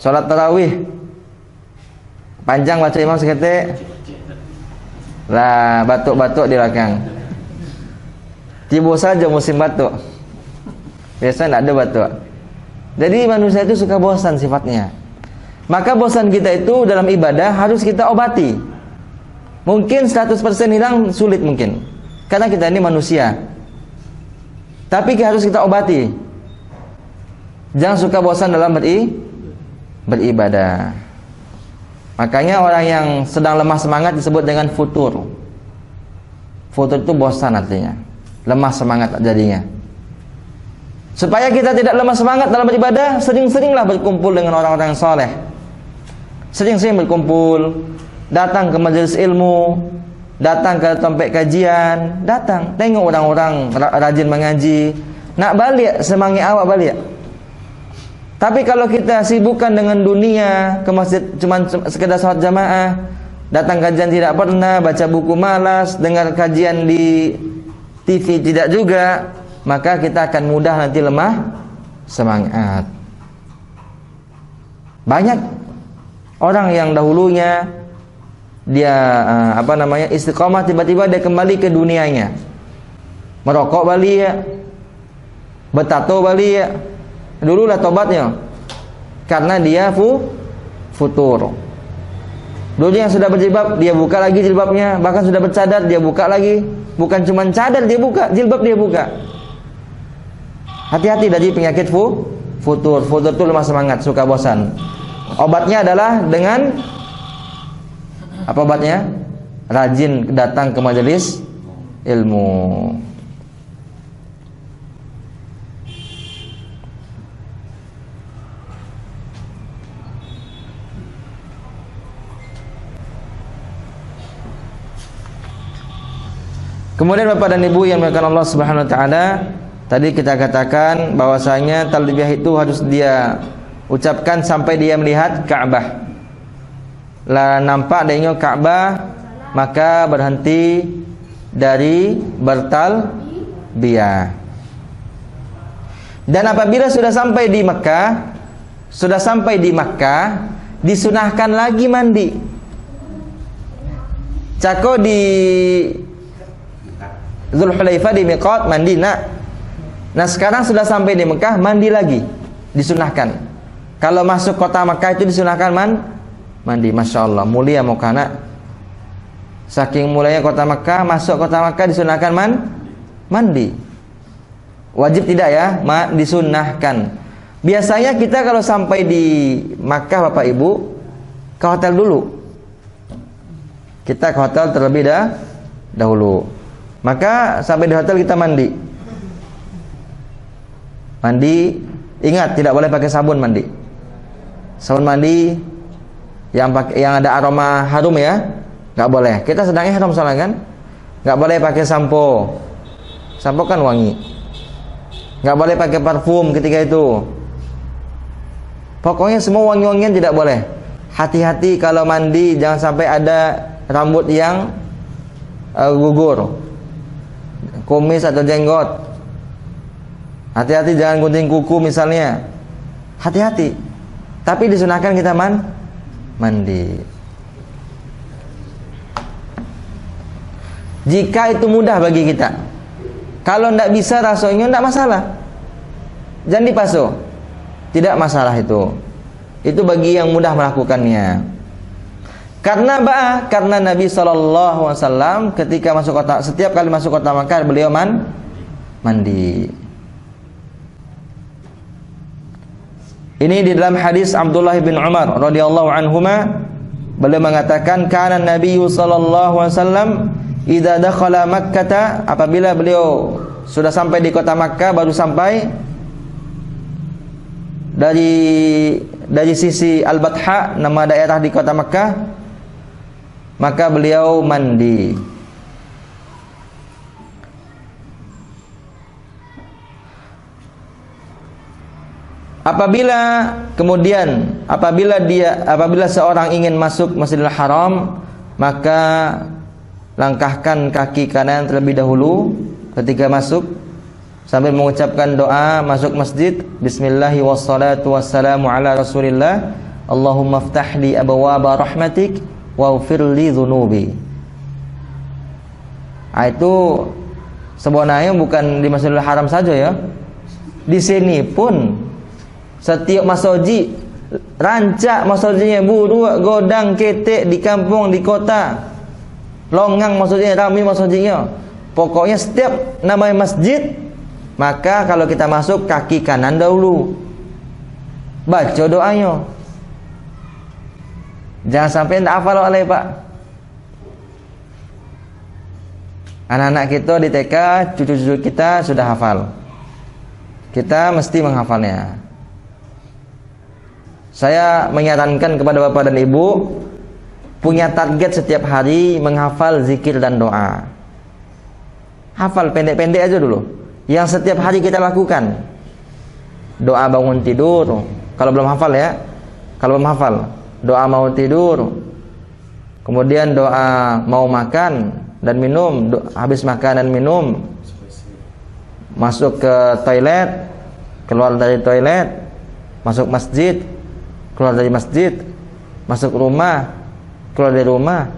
[SPEAKER 2] Salat tarawih panjang baca imam seketik. Lah batuk-batuk di belakang. Tiba saja musim batuk. Biasanya tidak ada batuk. Jadi manusia itu suka bosan sifatnya. Maka bosan kita itu dalam ibadah harus kita obati. Mungkin 100% hilang sulit mungkin, karena kita ini manusia. Tapi harus kita obati. Jangan suka bosan dalam beribadah. Makanya orang yang sedang lemah semangat disebut dengan futur. Futur itu bosan artinya. Lemah semangat jadinya. Supaya kita tidak lemah semangat dalam beribadah, sering-seringlah berkumpul dengan orang-orang yang soleh. Sering-sering berkumpul, datang ke majelis ilmu, datang ke tempat kajian, datang, tengok orang-orang rajin mengaji. Nak balik, semangat awak balik. Tapi kalau kita sibukkan dengan dunia, ke masjid cuma sekedar salat jamaah, datang kajian tidak pernah, baca buku malas, dengar kajian di TV tidak juga, maka kita akan mudah nanti lemah semangat. Banyak orang yang dahulunya dia istiqomah, tiba-tiba dia kembali ke dunianya, merokok balik ya, bertato balik ya. Dululah tobatnya, karena dia futur. Dulu yang sudah berjilbab, dia buka lagi jilbabnya. Bahkan sudah bercadar, dia buka lagi. Bukan cuma cadar dia buka, jilbab dia buka. Hati-hati dari penyakit futur. Futur itu lemah semangat, suka bosan. Obatnya adalah dengan apa obatnya? Rajin datang ke majelis ilmu. Kemudian Bapak dan Ibu yang dimuliakan Allah Subhanahu wa taala, tadi kita katakan bahwasanya talbiyah itu harus dia ucapkan sampai dia melihat Ka'bah. Lah nampak adanya Ka'bah, maka berhenti dari bertalbiyah. Dan apabila sudah sampai di Makkah, disunahkan lagi mandi. Cako di Zulhulaifah di miqat mandi nak. Nah sekarang sudah sampai di Mekah, mandi lagi, disunahkan. Kalau masuk kota Mekah itu disunahkan mandi. Masya Allah, mulia Mekah nak. Saking mulianya kota Mekah, masuk kota Mekah disunahkan mandi. Wajib tidak ya, disunahkan. Biasanya kita kalau sampai di Makkah Bapak Ibu, ke hotel dulu. Kita ke hotel terlebih dahulu. Maka sampai di hotel kita mandi. Ingat tidak boleh pakai sabun mandi. Sabun mandi yang ada aroma harum ya, nggak boleh. Kita sedang ihram soalnya kan, nggak boleh pakai sampo. Sampo kan wangi. Nggak boleh pakai parfum ketika itu. Pokoknya semua wangi-wangian tidak boleh. Hati-hati kalau mandi, jangan sampai ada rambut yang gugur, kumis atau jenggot. Hati-hati jangan gunting kuku misalnya. Hati-hati. Tapi disunahkan kita mandi. Jika itu mudah bagi kita. Kalau tidak bisa rasanya tidak masalah. Jangan dipaso. Tidak masalah itu. Itu bagi yang mudah melakukannya. Karena Nabi SAW ketika setiap kali masuk kota Makkah beliau mandi. Ini di dalam hadis Abdullah bin Umar radhiyallahu anhuma, beliau mengatakan kana Nabi sallallahu alaihi wasallam idza dakhala Makkah, apabila beliau sudah sampai di kota Makkah, baru sampai dari sisi Al-Batha, nama daerah di kota Makkah, maka beliau mandi. Apabila seorang ingin masuk Masjidil Haram, maka langkahkan kaki kanan terlebih dahulu ketika masuk sambil mengucapkan doa masuk masjid. Bismillahi wassalatu wassalamu ala Rasulillah. Allahumma iftah li abwaaba rahmatik waghfir li dzunubi. Itu sebenarnya bukan di Masjidil Haram saja ya. Di sini pun setiap masoji, rancak masojinya, buruk, godang, ketek, di kampung, di kota, longang maksudnya, rami maksudnya. Pokoknya setiap namanya masjid, maka kalau kita masuk kaki kanan dahulu, baca doanya. Jangan sampai tidak hafal oleh Pak. Anak-anak kita di TK, cucu-cucu kita sudah hafal. Kita mesti menghafalnya. Saya menyarankan kepada Bapak dan Ibu punya target setiap hari menghafal zikir dan doa. Hafal pendek-pendek aja dulu, yang setiap hari kita lakukan. Doa bangun tidur, kalau belum hafal ya. Kalau belum hafal, doa mau tidur. Kemudian doa mau makan dan minum, habis makan dan minum. Masuk ke toilet, keluar dari toilet, masuk masjid, keluar dari masjid, masuk rumah, keluar dari rumah,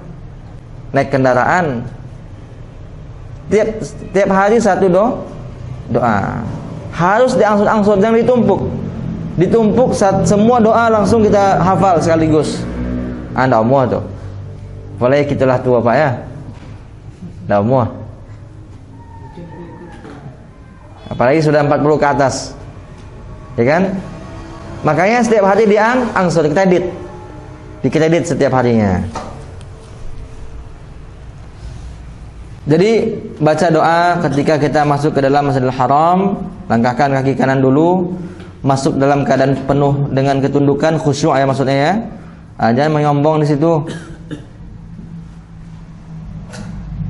[SPEAKER 2] naik kendaraan. Tiap hari satu doa. Harus diangsur-angsur, jangan ditumpuk semua doa langsung kita hafal sekaligus. Anda mau tuh. Boleh kitalah tua Pak ya. Dah mau. Apalagi sudah 40 ke atas. Ya kan? Makanya setiap hari diangsur, dikredit setiap harinya. Jadi baca doa ketika kita masuk ke dalam Masjidil Haram, langkahkan kaki kanan dulu, masuk dalam keadaan penuh dengan ketundukan, khusyuk ya maksudnya ya. Jangan menyombong di situ.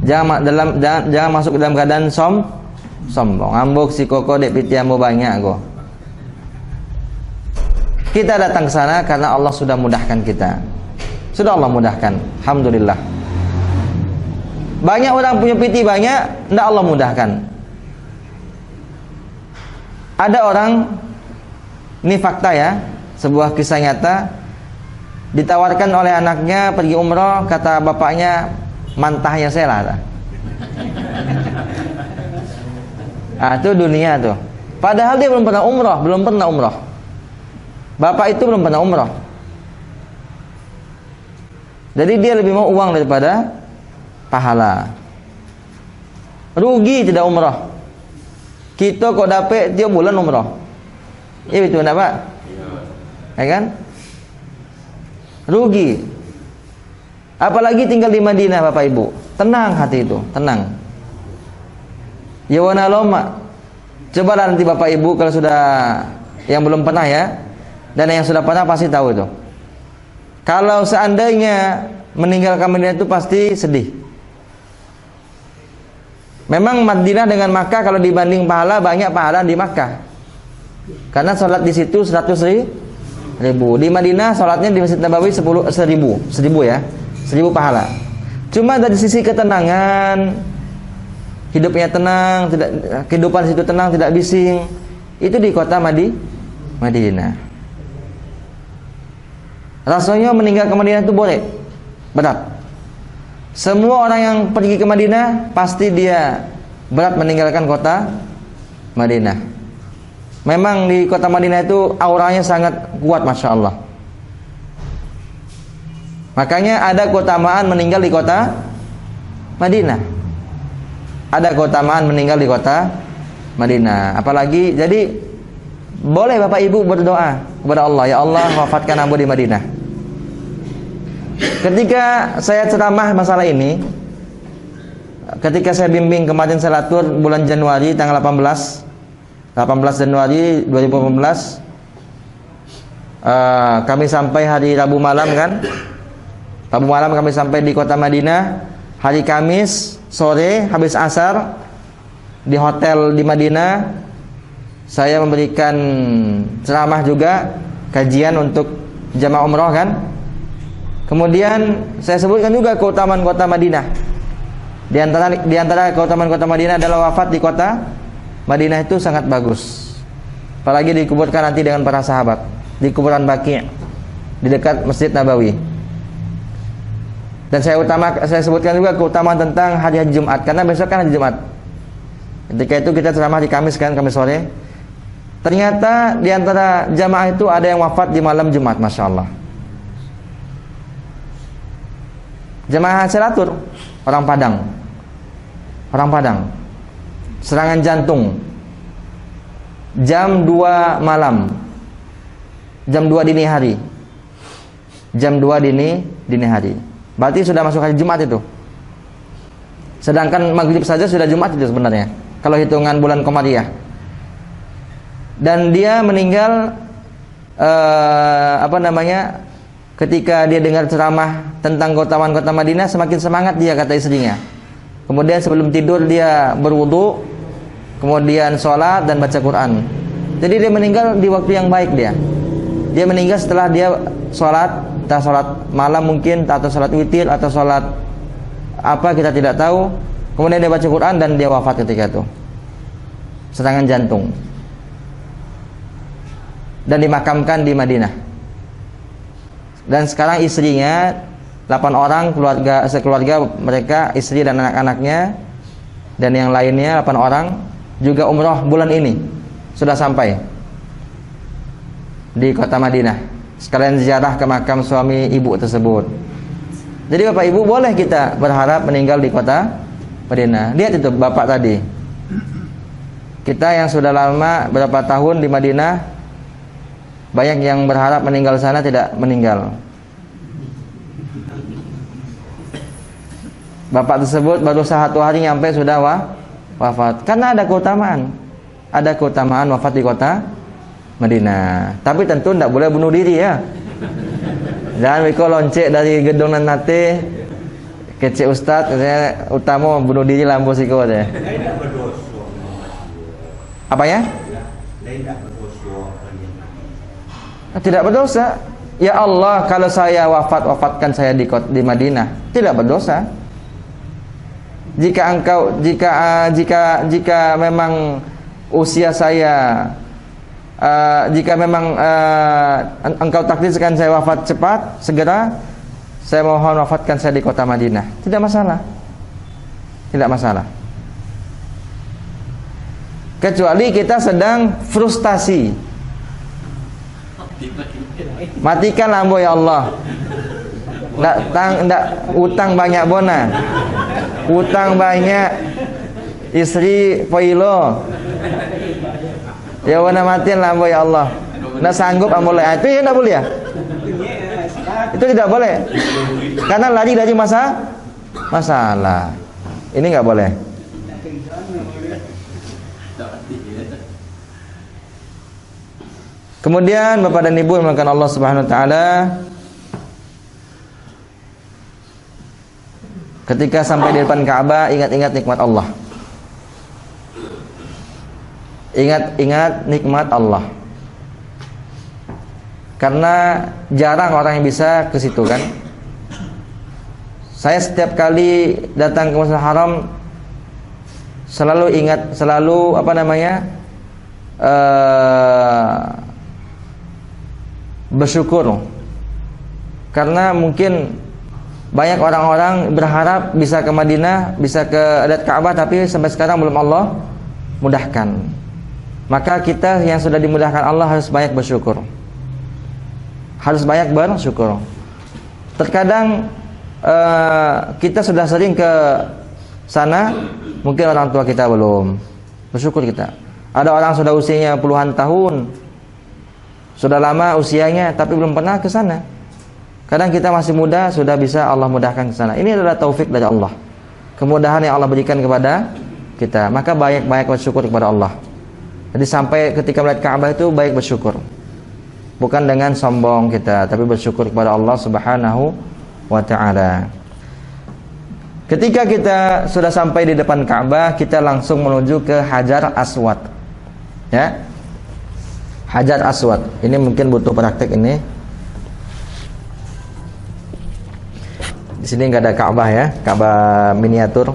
[SPEAKER 2] Jangan masuk dalam keadaan sombong. Ambok si koko dek pitiambo banyak go. Kita datang ke sana karena Allah sudah mudahkan kita. Sudah Allah mudahkan. Alhamdulillah. Banyak orang punya piti banyak, tidak Allah mudahkan. Ada orang, ini fakta ya, sebuah kisah nyata, ditawarkan oleh anaknya pergi umroh, kata bapaknya, mantahnya saya lah. Itu dunia tuh. Padahal dia belum pernah umroh. Bapak itu belum pernah umroh. Jadi dia lebih mau uang daripada pahala. Rugi tidak umroh. Kita kok dapat tiap bulan umroh. Iya betul enggak, Pak? Ya kan? Rugi. Apalagi tinggal di Madinah, Bapak Ibu. Tenang hati itu, tenang. Ya wana loma. Cobalah nanti Bapak Ibu kalau sudah yang belum pernah ya, dan yang sudah pernah pasti tahu itu. Kalau seandainya meninggalkan Madinah itu pasti sedih. Memang Madinah dengan Makkah kalau dibanding pahala, banyak pahala di Makkah. Karena sholat di situ 100.000. Di Madinah sholatnya di Masjid Nabawi 10.000 ya, 1.000 pahala. Cuma dari sisi ketenangan, hidupnya tenang, tidak, kehidupan situ tenang, tidak bising. Itu di kota Madinah. Rasanya meninggal ke Madinah itu boleh, berat. Semua orang yang pergi ke Madinah pasti dia berat meninggalkan kota Madinah. Memang di kota Madinah itu auranya sangat kuat, Masya Allah. Makanya ada keutamaan meninggal di kota Madinah. Ada keutamaan meninggal di kota Madinah. Apalagi, jadi boleh Bapak Ibu berdoa kepada Allah, ya Allah wafatkan Abu di Madinah. Ketika saya ceramah masalah ini, ketika saya bimbing kemarin saya atur bulan Januari tanggal 18 Januari 2018, kami sampai hari Rabu malam kan. Rabu malam kami sampai di kota Madinah. Hari Kamis sore habis asar di hotel di Madinah, saya memberikan ceramah juga, kajian untuk jamaah umroh kan. Kemudian saya sebutkan juga keutamaan kota Madinah. Di antara keutamaan kota Madinah adalah wafat di kota Madinah itu sangat bagus. Apalagi dikuburkan nanti dengan para sahabat di kuburan Baqi' di dekat Masjid Nabawi. Dan saya sebutkan juga keutamaan tentang hari Jumat, karena besok kan hari Jumat. Ketika itu kita ceramah di Kamis kan, Kamis sore. Ternyata di antara jamaah itu ada yang wafat di malam Jumat, Masya Allah. Jamaah Selatur, orang Padang, serangan jantung, jam 2 malam, jam 2 dini hari, berarti sudah masuk hari Jumat itu. Sedangkan maghrib saja sudah Jumat itu sebenarnya, kalau hitungan bulan Qamariyah. Dan dia meninggal ketika dia dengar ceramah tentang keutamaan kota Madinah, semakin semangat dia, kata istrinya. Kemudian sebelum tidur dia berwudu, kemudian sholat dan baca Quran. Jadi dia meninggal di waktu yang baik dia. Dia meninggal setelah dia sholat, entah sholat malam mungkin, atau sholat witir, atau sholat apa kita tidak tahu. Kemudian dia baca Quran dan dia wafat ketika itu, serangan jantung. Dan dimakamkan di Madinah. Dan sekarang istrinya 8 orang sekeluarga mereka, istri dan anak-anaknya dan yang lainnya 8 orang juga umroh bulan ini sudah sampai di kota Madinah, sekalian ziarah ke makam suami ibu tersebut. Jadi Bapak Ibu, boleh kita berharap meninggal di kota Madinah. Lihat itu Bapak tadi, kita yang sudah lama berapa tahun di Madinah, banyak yang berharap meninggal sana tidak meninggal. Bapak tersebut baru 1 hari nyampe sudah wafat. Karena ada keutamaan wafat di kota Madinah. Tapi tentu tidak boleh bunuh diri ya. Jangan wiko loncek dari gedung nanti Kece Ustaz katanya utama bunuh diri lampu siko katanya. Apa ya? Tidak berdosa. Ya Allah, kalau saya wafatkan saya di Madinah, tidak berdosa. Jika memang usia saya jika memang engkau takdirkan saya wafat cepat, segera saya mohon wafatkan saya di kota Madinah. Tidak masalah. Tidak masalah. Kecuali kita sedang frustasi. Matikan lampu ya Allah. Ndak utang banyak bona. Utang banyak. Istri poilo. Ya wana matiin lampu ya Allah. Ndak sanggup amboleh. Itu ya ndak boleh ya? Itu tidak boleh. Karena lari dari masalah. Ini nggak boleh. Kemudian Bapak dan Ibu yang dimuliakan Allah Subhanahu wa taala, ketika sampai di depan Ka'bah, ingat-ingat nikmat Allah. Ingat-ingat nikmat Allah. Karena jarang orang yang bisa ke situ kan. Saya setiap kali datang ke Masjidil Haram selalu ingat, selalu bersyukur. Karena mungkin banyak orang-orang berharap bisa ke Madinah, bisa ke adat Ka'bah, tapi sampai sekarang belum Allah mudahkan. Maka kita yang sudah dimudahkan Allah harus banyak bersyukur. Harus banyak bersyukur. Terkadang kita sudah sering ke sana, mungkin orang tua kita belum. Bersyukur kita. Ada orang sudah usianya puluhan tahun, sudah lama usianya, tapi belum pernah ke sana. Kadang kita masih muda, sudah bisa Allah mudahkan ke sana. Ini adalah taufik dari Allah. Kemudahan yang Allah berikan kepada kita. Maka banyak-banyak bersyukur kepada Allah. Jadi sampai ketika melihat Ka'bah itu baik bersyukur. Bukan dengan sombong kita, tapi bersyukur kepada Allah Subhanahu wa ta'ala. Ketika kita sudah sampai di depan Ka'bah, kita langsung menuju ke Hajar Aswad. Ya. Hajar Aswad. Ini mungkin butuh praktek ini. Di sini nggak ada Ka'bah ya, Ka'bah miniatur.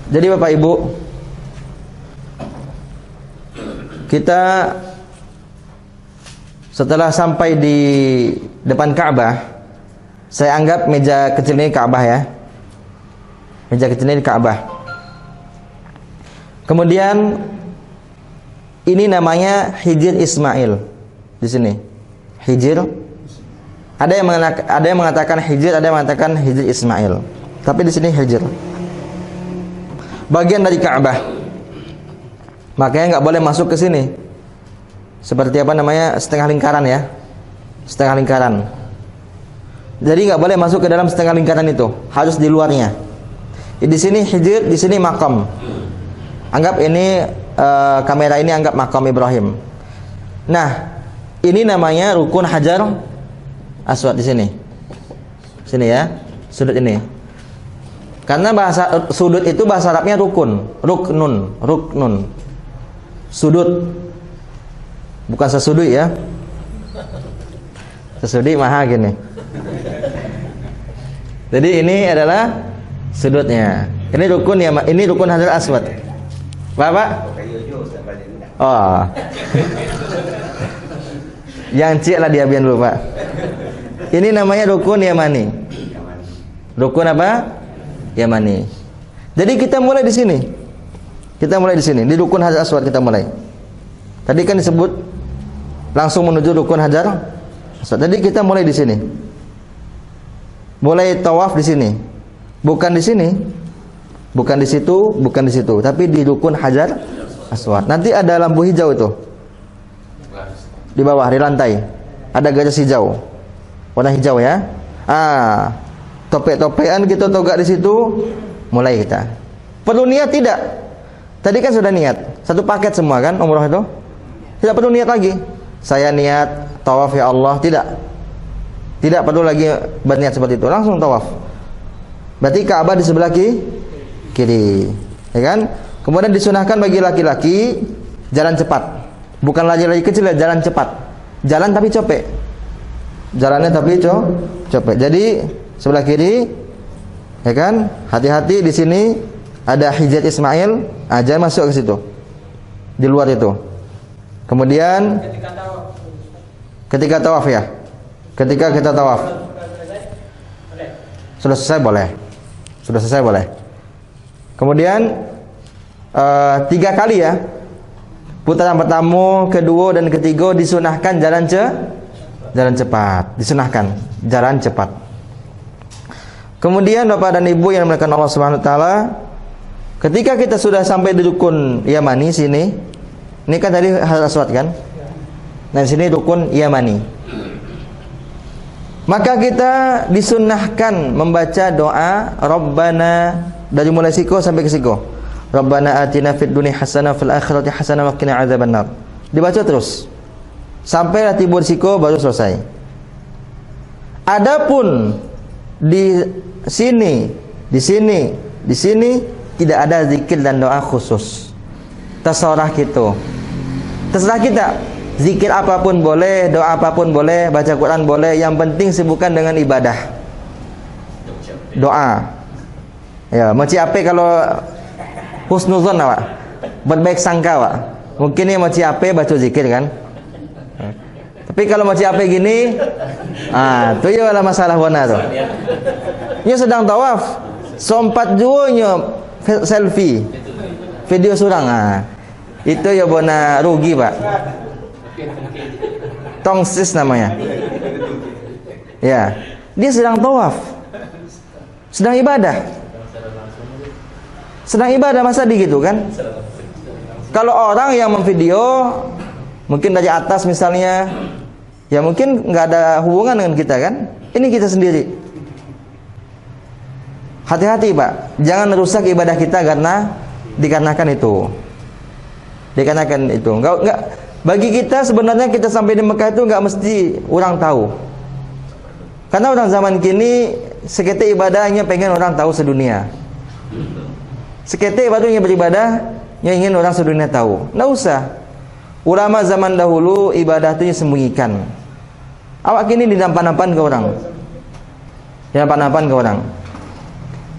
[SPEAKER 2] Jadi Bapak Ibu, kita setelah sampai di depan Ka'bah, saya anggap meja kecil ini Ka'bah ya. Meja kecil ini Ka'bah. Kemudian ini namanya Hijr Ismail di sini. Hijr. Ada yang mengatakan Hijr, ada yang mengatakan Hijr Ismail. Tapi di sini Hijr. Bagian dari Ka'bah. Makanya nggak boleh masuk ke sini. Seperti setengah lingkaran ya. Setengah lingkaran. Jadi nggak boleh masuk ke dalam setengah lingkaran itu. Harus di luarnya. Di sini Hijr, di sini makam. Anggap ini kamera ini anggap makam Ibrahim. Nah, ini namanya rukun Hajar Aswad di sini. Sini ya, sudut ini. Karena bahasa sudut itu bahasa Arabnya rukun, ruknun. Sudut. Bukan sesudut ya. Sesudut maha gini. Jadi ini adalah sudutnya. Ini rukun ya, ini rukun Hajar Aswad. Bapak? Oh. Yang cik lah dia biar dulu Pak. Ini namanya rukun Yamani. Rukun apa? Yamani. Jadi kita mulai di sini. Kita mulai di sini. Di rukun Hajar Aswad kita mulai. Tadi kan disebut langsung menuju rukun Hajar Aswad. Jadi kita mulai di sini. Mulai tawaf di sini. Bukan di sini. Bukan di situ, bukan di situ, tapi di rukun Hajar Aswad. Nanti ada lampu hijau itu. Di bawah, di lantai. Ada garis hijau. Warna hijau ya. Topek-topekan kita togak di situ. Mulai kita. Perlu niat tidak? Tadi kan sudah niat. Satu paket semua kan umroh itu. Tidak perlu niat lagi. Saya niat tawaf ya Allah, tidak. Tidak perlu lagi berniat seperti itu, langsung tawaf. Berarti Ka'bah di sebelah kiri, ya kan? Kemudian disunahkan bagi laki-laki jalan cepat. Bukan lari-lari kecil ya, jalan cepat. Jalan tapi copek. Jalannya tapi copek. Jadi sebelah kiri, ya kan? Hati-hati di sini ada Hijr Ismail, jangan masuk ke situ. Di luar itu. Kemudian ketika tawaf ya. Ketika kita tawaf. Sudah selesai boleh. Sudah selesai boleh. Kemudian 3 kali ya. Putaran pertama, kedua dan ketiga disunahkan jalan cepat. Disunahkan jalan cepat. Kemudian Bapak dan Ibu yang dimuliakan Allah Subhanahu wa taala, ketika kita sudah sampai di rukun Yamani sini, ini kan tadi Hajar Aswad kan? Nah, sini rukun Yamani. Maka kita disunnahkan membaca doa Rabbana dari mulai siko sampai ke siko. Rabbana atina fid dunya hasanah fil akhirati hasanah wa qina adzabannar. Dibaca terus sampai tiba siko baru selesai. Adapun di sini tidak ada zikir dan doa khusus. Terserah kita. Terserah kita. Zikir apapun boleh, doa apapun boleh, baca Quran boleh, yang penting sibukkan dengan ibadah. Doa. Ya, macam apa kalau husnuzon awak? Berbaik sangka awak. Mungkin ya macam apa baca zikir kan? Tapi kalau macam apa gini, tu ya lah masalah wana tu. Nya sedang tawaf, sompat juanya selfie. Video surang itu ya bona rugi, Pak. Tongsis namanya. Ya, dia sedang tawaf, sedang ibadah, masa begitu kan? Kalau orang yang memvideo, mungkin dari atas misalnya, ya mungkin nggak ada hubungan dengan kita kan? Ini kita sendiri. Hati-hati Pak, jangan rusak ibadah kita dikarenakan itu. Enggak. Bagi kita sebenarnya kita sampai di Mekah itu enggak mesti orang tahu. Karena orang zaman kini seketik ibadahnya pengen orang tahu sedunia. Seketik ibadahnya beribadah yang ingin orang sedunia tahu. Enggak usah. Ulama zaman dahulu ibadah itu disembunyikan. Awak kini dinampan-nampan ke orang. Dinampan-nampan ke orang.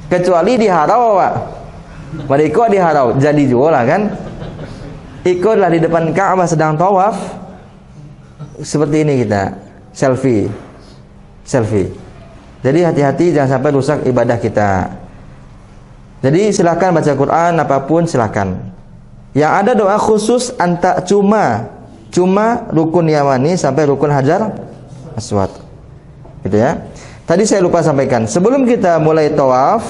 [SPEAKER 2] Kecuali di harau awak. Mereka di harau jadi juga lah kan. Ikutlah di depan Ka'bah sedang tawaf. Seperti ini kita selfie. Jadi hati-hati jangan sampai rusak ibadah kita. Jadi silakan baca Quran apapun silakan. Yang ada doa khusus cuma rukun Yamani sampai rukun Hajar Aswad. Gitu ya. Tadi saya lupa sampaikan, sebelum kita mulai tawaf,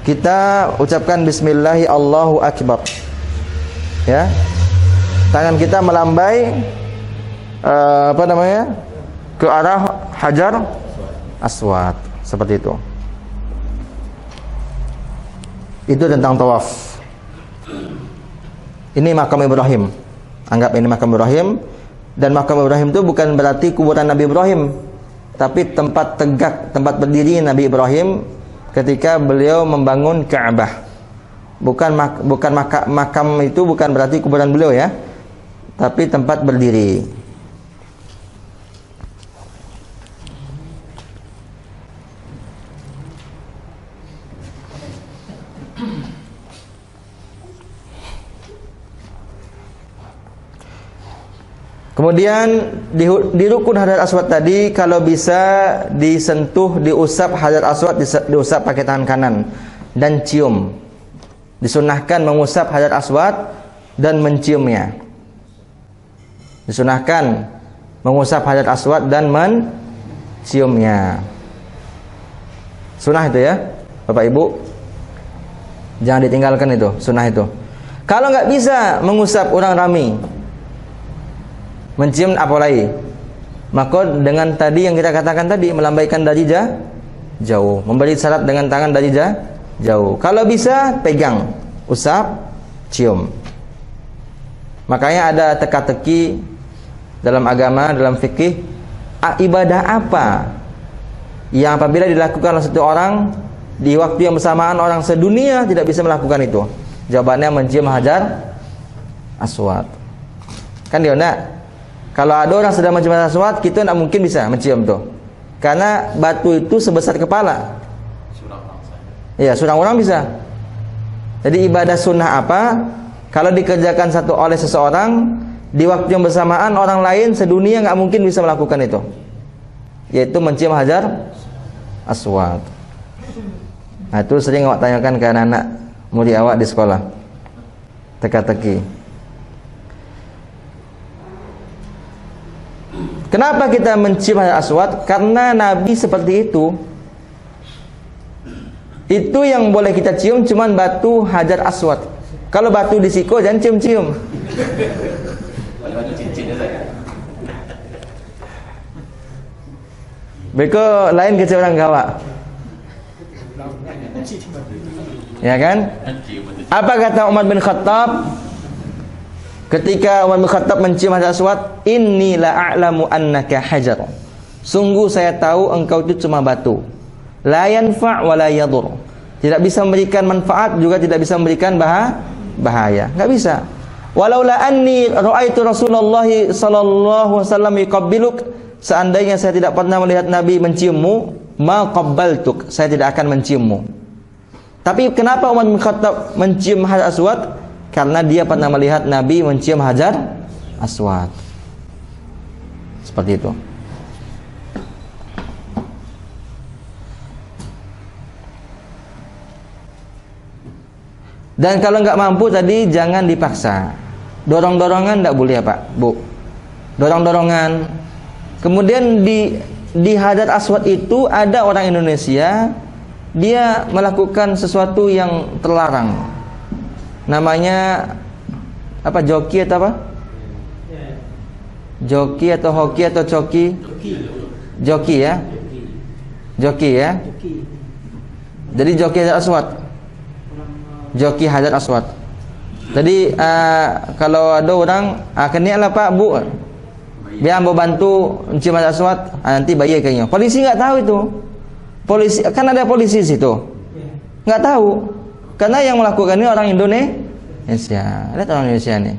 [SPEAKER 2] kita ucapkan bismillahi Allahu akbar. Ya, tangan kita melambai ke arah Hajar Aswad seperti itu. Itu tentang tawaf. Ini makam Ibrahim. Anggap ini makam Ibrahim. Dan makam Ibrahim itu bukan berarti kuburan Nabi Ibrahim, tapi tempat tegak, tempat berdiri Nabi Ibrahim ketika beliau membangun Ka'bah. Bukan makam itu bukan berarti kuburan beliau ya, tapi tempat berdiri. Kemudian di rukun Hajar Aswad tadi, kalau bisa disentuh, diusap Hajar Aswad, diusap pakai tangan kanan dan cium. Disunahkan mengusap Hajar Aswad dan menciumnya. Disunahkan mengusap Hajar Aswad dan menciumnya. Sunnah itu ya, Bapak Ibu. Jangan ditinggalkan itu, sunnah itu. Kalau nggak bisa mengusap orang ramai, mencium apalagi, maka dengan tadi yang kita katakan tadi, melambaikan dari jauh, memberi syarat dengan tangan dari jauh. Kalau bisa pegang, usap, cium. Makanya ada teka-teki dalam agama, dalam fikih, ibadah apa yang apabila dilakukan oleh satu orang di waktu yang bersamaan orang sedunia tidak bisa melakukan itu? Jawabannya mencium hajar aswad. Kan dia enggak? Kalau ada orang sedang mencium hajar aswad, kita enggak mungkin bisa mencium tuh. Karena batu itu sebesar kepala. Iya, seorang orang bisa. Jadi ibadah sunnah apa? Kalau dikerjakan oleh seseorang di waktu yang bersamaan orang lain sedunia enggak mungkin bisa melakukan itu. Yaitu mencium hajar aswad. Nah, itu sering awak tanyakan ke anak-anak murid awak di sekolah. Teka-teki. Kenapa kita mencium hajar aswad? Karena Nabi seperti itu. Itu yang boleh kita cium cuman batu hajar aswad. Kalau batu di siko jangan cium-cium. Beko lain kecil orang gawa. Ya kan? Apa kata Umar bin Khattab ketika Umar bin Khattab mencium hajar aswad? Inni la a'lamu annaka hajar. Sungguh saya tahu engkau itu cuma batu. La yanfa' wa la yadur. Tidak bisa memberikan manfaat juga tidak bisa memberikan bahaya. Enggak bisa. Walaula anni ra'aitu Rasulullah sallallahu alaihi wasallam yuqabbiluk, seandainya saya tidak pernah melihat Nabi menciummu, ma qabbaltuk, saya tidak akan menciummu. Tapi kenapa Umar bin Khattab mencium hajar aswad? Karena dia pernah melihat Nabi mencium hajar aswad. Seperti itu. Dan kalau nggak mampu tadi jangan dipaksa. Dorong-dorongan nggak boleh ya Pak, Bu. Dorong-dorongan. Kemudian di hajar aswad itu ada orang Indonesia, dia melakukan sesuatu yang terlarang. Namanya apa? Joki atau apa? Joki atau hoki atau coki? Joki ya. Joki ya. Jadi joki hajar aswad. Joki hajar aswad. Jadi kalau ada orang keniaklah Pak Bu, biar ambo bantu mencium hajar aswad, nanti bayar kayaknya. Polisi nggak tahu itu. Polisi kan ada polisi situ. Nggak tahu. Karena yang melakukan ini orang Indonesia. Lihat orang Indonesia nih.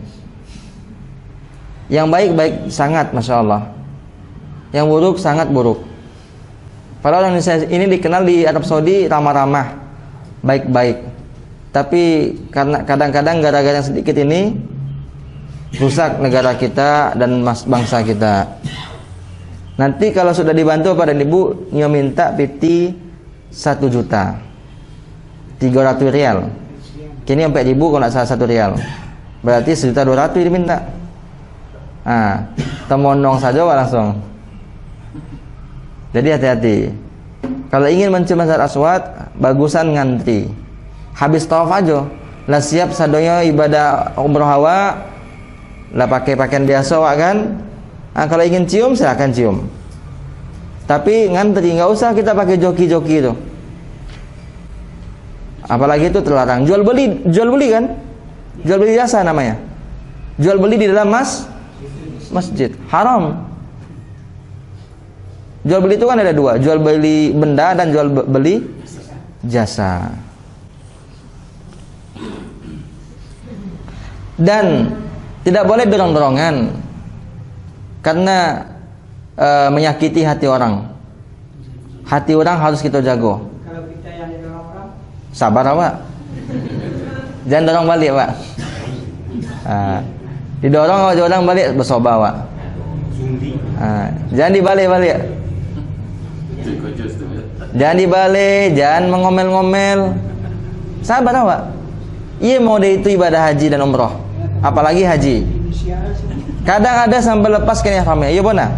[SPEAKER 2] Yang baik-baik sangat, masya Allah. Yang buruk sangat buruk. Padahal orang Indonesia ini dikenal di Arab Saudi ramah-ramah, baik-baik. Tapi karena kadang-kadang gara-gara yang sedikit ini rusak negara kita dan bangsa kita. Nanti kalau sudah dibantu Pak dan Ibu, nyo minta piti 1 juta 300 rial. Kini sampai ribu kalau nak salah 1 rial. Berarti 1.200.000 diminta. Temonong saja langsung. Jadi hati-hati. Kalau ingin mencium hajar aswad, bagusan ngantri. Habis tawaf aja, lah siap sadonya ibadah umroh hawa, lah pakai pakaian biasa wak kan. Kalau ingin cium silakan cium. Tapi ngantri, nggak usah kita pakai joki-joki itu. Apalagi itu terlarang. Jual beli kan? Jual beli jasa namanya. Jual beli di dalam masjid haram. Jual beli itu kan ada 2, jual beli benda dan jual beli jasa. Dan tidak boleh dorong-dorongan karena menyakiti hati orang. Hati orang harus kita jago.
[SPEAKER 1] Kalau kita yang didorong orang,
[SPEAKER 2] sabar Pak. Jangan dorong balik Pak. Didorong orang balik bersoba Pak. Jangan dibalik-balik. Jangan dibalik, jangan mengomel-ngomel. Sabar Pak. Iya mau itu ibadah haji dan umroh. Apalagi haji. Kadang ada sampai lepas kain ihramnya. Iya benar.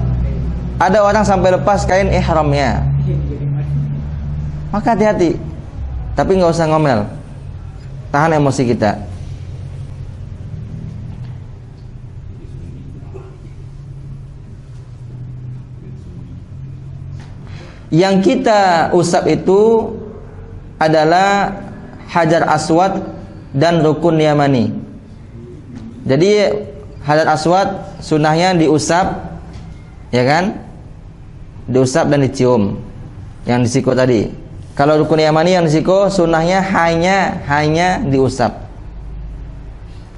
[SPEAKER 2] Ada orang sampai lepas kain ihramnya. Maka hati-hati. Tapi nggak usah ngomel. Tahan emosi kita. Yang kita usap itu adalah hajar aswad dan rukun yamani. Jadi Hajar Aswad sunnahnya diusap, ya kan? Diusap dan dicium. Yang di siku tadi. Kalau rukun yamani yang di siku sunnahnya hanya diusap.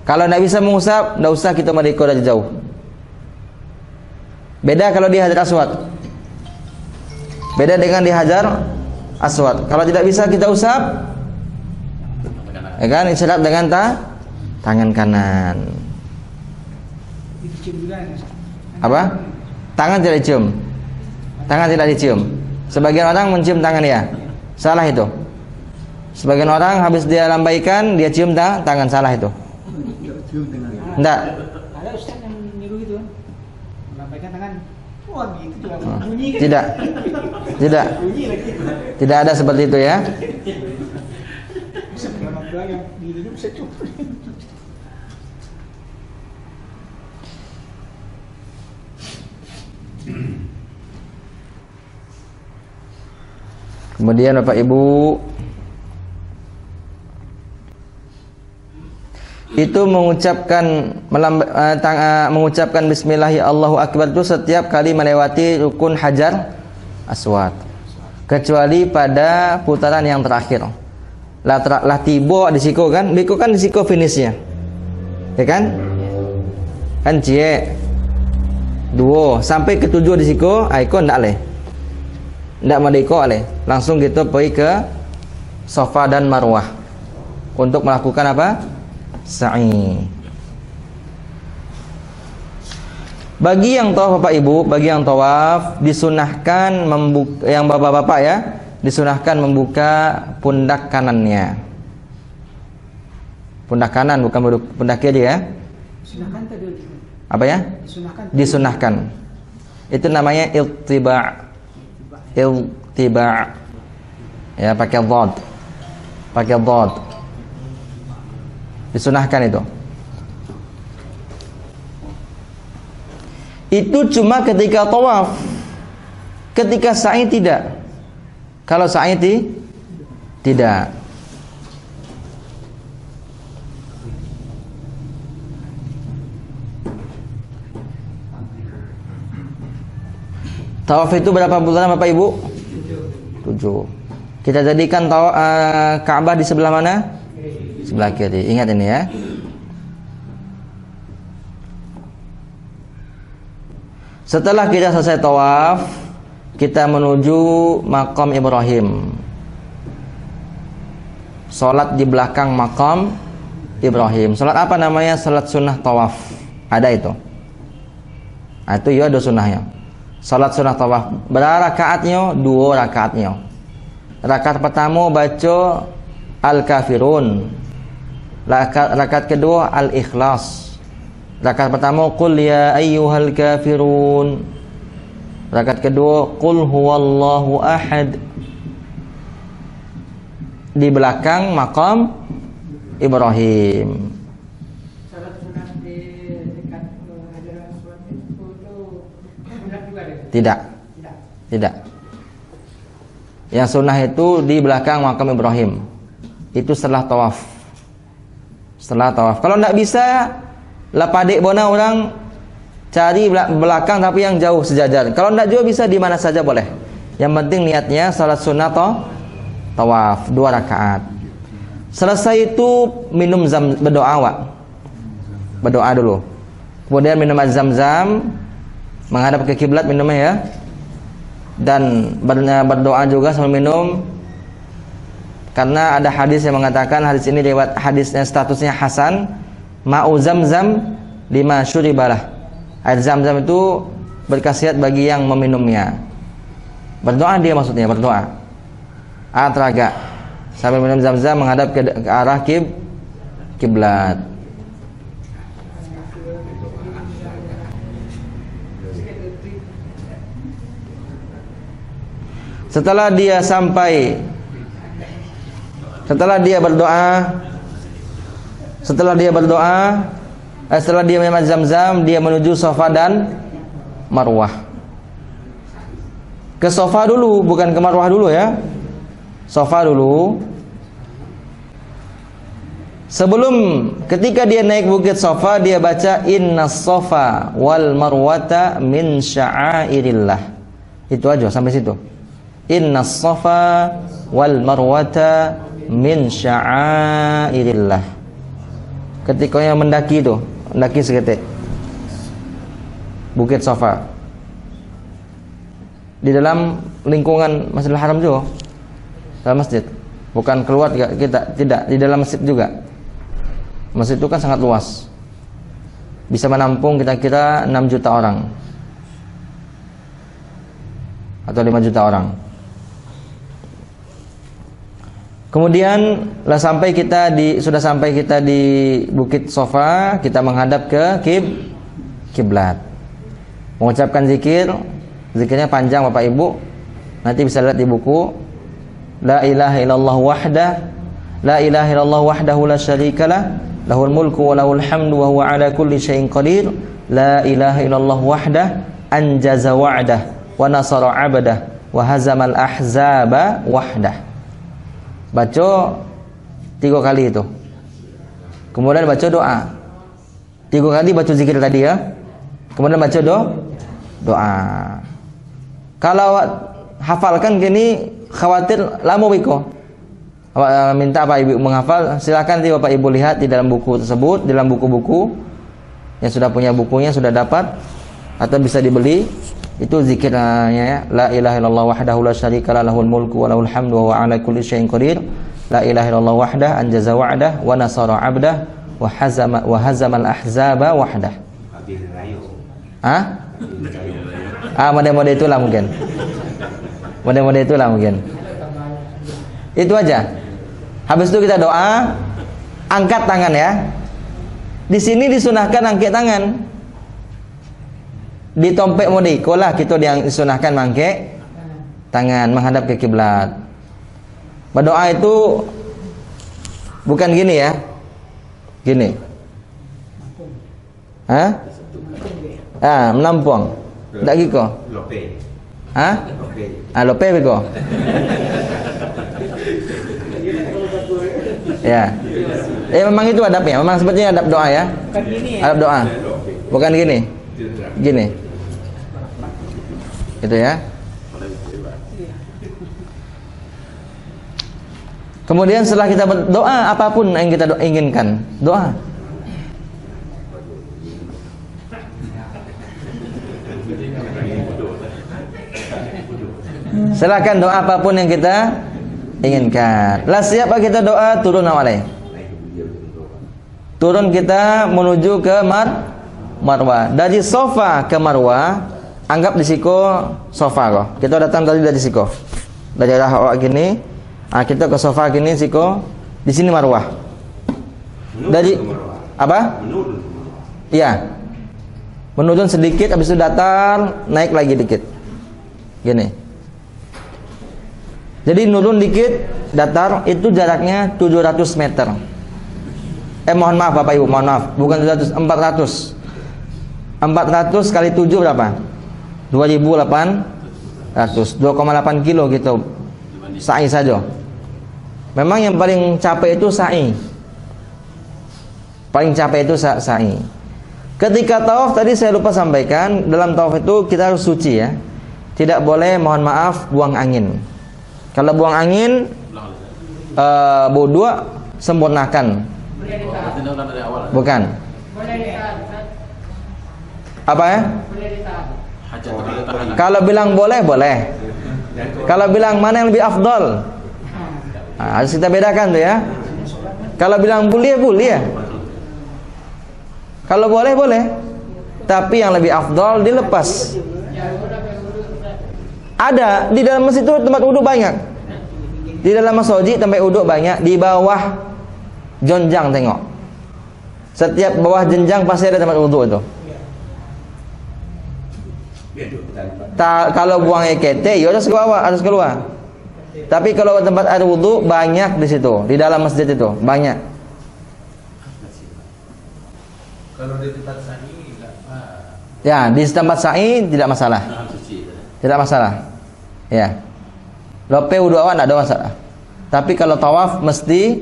[SPEAKER 2] Kalau tidak bisa mengusap, tidak usah kita meriko dari jauh. Beda kalau di Hajar Aswad. Beda dengan di Hajar Aswad. Kalau tidak bisa kita usap, ya kan? Isyarat dengan tangan kanan. Apa? Tangan tidak dicium. Tangan tidak dicium. Sebagian orang mencium tangan dia. Salah itu. Sebagian orang habis dia lambaikan, dia cium tangan, salah itu. Enggak.
[SPEAKER 3] Ada ustaz yang nyuruh gitu. Lambaikan tangan. Wah, gitu juga bunyi kan.
[SPEAKER 2] Tidak. Tidak.
[SPEAKER 3] Bunyi lagi.
[SPEAKER 2] Tidak ada seperti itu ya.
[SPEAKER 3] Bisa bilang yang di hidup bisa cukup.
[SPEAKER 2] Kemudian Bapak Ibu, itu mengucapkan bismillahi Allahu akbar itu setiap kali melewati rukun Hajar Aswad, kecuali pada putaran yang terakhir. Lah tiba di siku kan, di siku finishnya, ya kan? Kan cie dua sampai ke 7 di siku, ikon ndak leh. Tidak merdeka oleh, langsung kita pergi ke Safa dan Marwah untuk melakukan apa? Sa'i. Bagi yang tawaf Bapak Ibu, bagi yang tawaf disunahkan membuka, yang bapak-bapak ya, disunahkan membuka pundak kanannya. Pundak kanan bukan pundak kiri ya.
[SPEAKER 3] Disunahkan tadi.
[SPEAKER 2] Apa ya? Disunahkan. Itu namanya iltiba'. Iltiba' ya, pakai dhad, disunahkan itu cuma ketika tawaf, ketika sa'i tidak. Kalau sa'i tidak. Tawaf itu berapa putaran Bapak Ibu? 7. Kita jadikan Ka'bah di sebelah mana? Sebelah kiri. Ingat ini ya. Setelah kita selesai tawaf, kita menuju makam Ibrahim. Salat di belakang makam Ibrahim. Salat apa namanya? Salat sunnah tawaf. Ada itu. Itu ya ada sunnahnya. Salat sunnah tawaf. Berapa rakaatnya? 2 rakaatnya. Rakaat pertama baca Al-Kafirun. Rakaat kedua Al-Ikhlas. Rakaat pertama Qul ya ayyuhal kafirun. Rakaat kedua Qul huwallahu ahad. Di belakang makam Ibrahim. Tidak. Yang sunnah itu di belakang makam Ibrahim. Itu setelah tawaf. Kalau tidak bisa, lapadik bona orang cari belakang tapi yang jauh sejajar. Kalau tidak juga bisa di mana saja boleh. Yang penting niatnya salat sunnah tawaf 2 rakaat. Selesai itu minum berdoa dulu. Kemudian minum zam-zam, menghadap ke kiblat minumnya ya. Dan berdoa juga sambil minum, karena ada hadis yang mengatakan, hadis ini lewat hadisnya statusnya hasan, ma'u zamzam lima syuribalah. Air zam-zam itu berkhasiat bagi yang meminumnya. Berdoa dia maksudnya, berdoa teraga sambil minum zam-zam menghadap ke arah kiblat. Setelah dia minum zam-zam, dia menuju Safa dan Marwah. Ke Safa dulu, bukan ke Marwah dulu ya. Safa dulu. Sebelum ketika dia naik bukit Safa, dia baca innas safa wal marwata min sya'airillah. Itu aja sampai situ. Innas safa wal marwata min sya'airillah. Ketika yang mendaki itu, mendaki seketik bukit Safa di dalam lingkungan Masjidil Haram juga, dalam masjid, bukan keluar kita, tidak, di dalam masjid juga. Masjid itu kan sangat luas, bisa menampung kira-kira 6 juta orang atau 5 juta orang. Kemudian sudah sampai kita di bukit Safa, kita menghadap ke kiblat, mengucapkan zikirnya panjang Bapak Ibu, nanti bisa lihat di buku. La ilaha illallah wahdah, la ilaha illallah wahdahu la syarikalah, lahul mulku wa lahul hamdu wa huwa ala kulli syai'in qadir. La ilaha illallah wahdah, anjaza wa'dah wa nasara 'abdah wa hazamal ahzaba wahdah. Baca 3 kali itu. Kemudian baca doa. 3 kali baca zikir tadi ya. Kemudian baca doa. Kalau hafalkan gini khawatir lama wiko. Minta Pak Ibu menghafal, silakan nanti Bapak Ibu lihat di dalam buku tersebut, di dalam buku-buku yang sudah punya bukunya, sudah dapat atau bisa dibeli. Itu zikirnya ya. La ilaha illallah wahdahu la syarikalah, lahul mulku wa lahul hamdu wa huwa ala kulli syai'in qadir. La ilaha illallah wahdah, anjaza wa'dah wa nasara 'abdah wa hazamal ahzaba wahdah. Mode-mode itulah mungkin. Mode-mode itulah mungkin. Itu aja. Habis itu kita doa, angkat tangan ya. Di sini disunahkan angkat tangan. Di tompek modiko lah kita disunahkan mangke tangan menghadap ke kiblat. Berdoa itu bukan gini ya. Gini. Menampung. Tak gitu. Lope. Lope bego. Ya. Memang itu adabnya. Memang sepertinya adab doa ya. Adab doa. Bukan gini. Gini. Gitu ya. Kemudian setelah kita berdoa, apapun yang kita inginkan, doa. Silakan doa apapun yang kita inginkan. Lah siapa kita doa turun awalnya. Turun kita menuju ke Marwah. Dari Safa ke Marwah, anggap di siko Safa kok. Kita datang tadi dari siko. Dari arah awak gini, kita ke Safa gini siko, di sini Marwah. Dari apa? Iya. Menurun sedikit, habis itu datar, naik lagi dikit. Gini. Jadi nurun dikit, datar, itu jaraknya 700 meter. Mohon maaf Bapak Ibu, mohon maaf. Bukan 700, 400. 400 kali 7 berapa? 2.800. 2,8 kilo gitu. Sa'i saja. Memang yang paling capek itu sa'i. Paling capek itu sa'i. Ketika tawaf tadi saya lupa sampaikan, dalam tawaf itu kita harus suci ya. Tidak boleh, mohon maaf, buang angin. Kalau buang angin, berdua sempurnakan. Bukan. Apa ya? Kalau bilang boleh, boleh. Kalau bilang mana yang lebih afdol, harus kita bedakan tuh ya. Kalau bilang boleh, boleh. Kalau boleh, boleh. Tapi yang lebih afdol dilepas. Ada di dalam masjid itu tempat wudhu banyak. Di dalam masjid tempat wudhu banyak. Di bawah jonjang tengok. Setiap bawah jenjang pasti ada tempat wudhu itu. Kalau buang EKT, ya harus keluar. Tapi kalau tempat air wudhu banyak di situ, di dalam masjid itu banyak.
[SPEAKER 4] Kalau di tempat sa'i
[SPEAKER 2] ya, di tempat sa'i tidak masalah. Tidak masalah. Ya. Lope wudhu awan tidak ada masalah. Tapi kalau tawaf mesti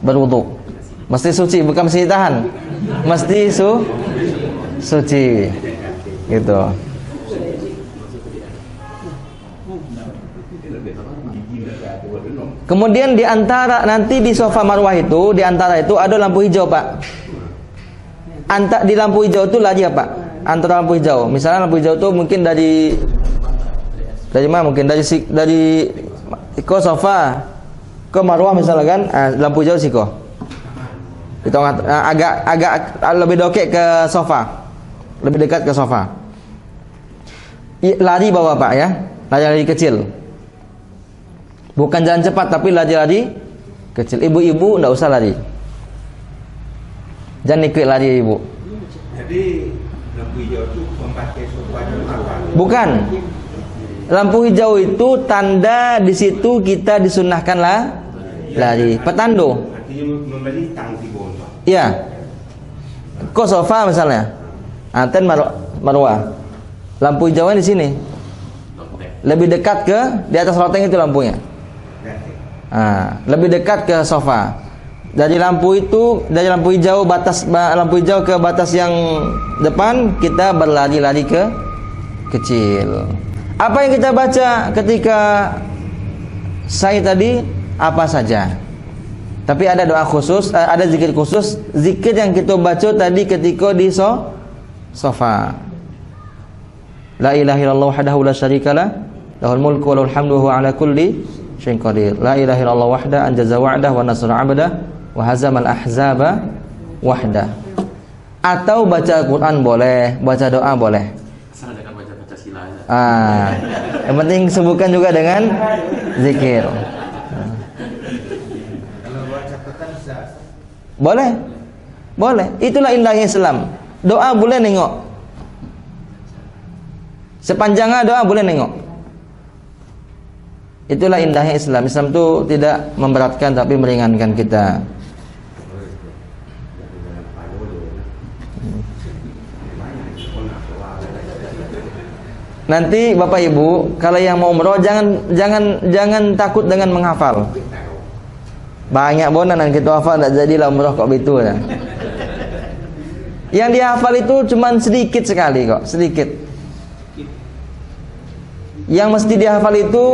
[SPEAKER 2] berwudhu. Mesti suci, bukan mesti tahan. Mesti suci. Gitu. Kemudian di antara nanti di sofa marwah itu, di antara itu ada lampu hijau, Pak. Di lampu hijau itu lagi apa? Antara lampu hijau. Misalnya lampu hijau itu mungkin dari mana? Mungkin dari ke sofa ke marwah misalnya kan, lampu hijau siko. Di tengah, agak lebih dokek ke sofa. Lebih dekat ke sofa. Lari bawah, Pak ya. Lari kecil. Bukan jalan cepat tapi lari kecil. Ibu-ibu enggak usah lari. Jangan ikut lari ibu.
[SPEAKER 5] Jadi lampu hijau itu memakai sofa apa?
[SPEAKER 2] Bukan. Lampu hijau itu tanda di situ kita disunahkan lari. Petando.
[SPEAKER 5] Artinya memberi tangki bawah.
[SPEAKER 2] Iya. Kok sofa misalnya. Anten marwah. Lampu hijaunya di sini. Lebih dekat ke di atas loteng itu lampunya. Lebih dekat ke sofa. Dari lampu hijau ke batas yang depan kita berlari-lari ke kecil. Apa yang kita baca ketika saya tadi apa saja. Tapi ada doa khusus, ada zikir khusus, zikir yang kita baca tadi ketika di sofa. La ilaha illallah wahdahu la syarikalah, lahul mulku wa lahul hamdu wa huwa ala kulli syai'in qadir. La ilaha illallah wahda anjaza wa'dah wa nasra 'abdah wa hazamal ahzaba wahda. Atau baca Quran boleh, baca doa boleh.
[SPEAKER 4] Asal jangan baca Pancasila aja.
[SPEAKER 2] Yang penting sebutkan juga dengan zikir.
[SPEAKER 5] Kalau baca petan bisa.
[SPEAKER 2] Boleh. Boleh. Itulah indahnya Islam. Doa boleh nengok. Sepanjangnya doa boleh nengok. Itulah indahnya Islam. Islam itu tidak memberatkan tapi meringankan kita. Nanti Bapak Ibu, kalau yang mau umroh jangan takut dengan menghafal. Banyak bonan kita hafal tak jadilah umroh kok begitu ya. Yang dihafal itu cuma sedikit sekali kok, sedikit. Yang mesti dihafal itu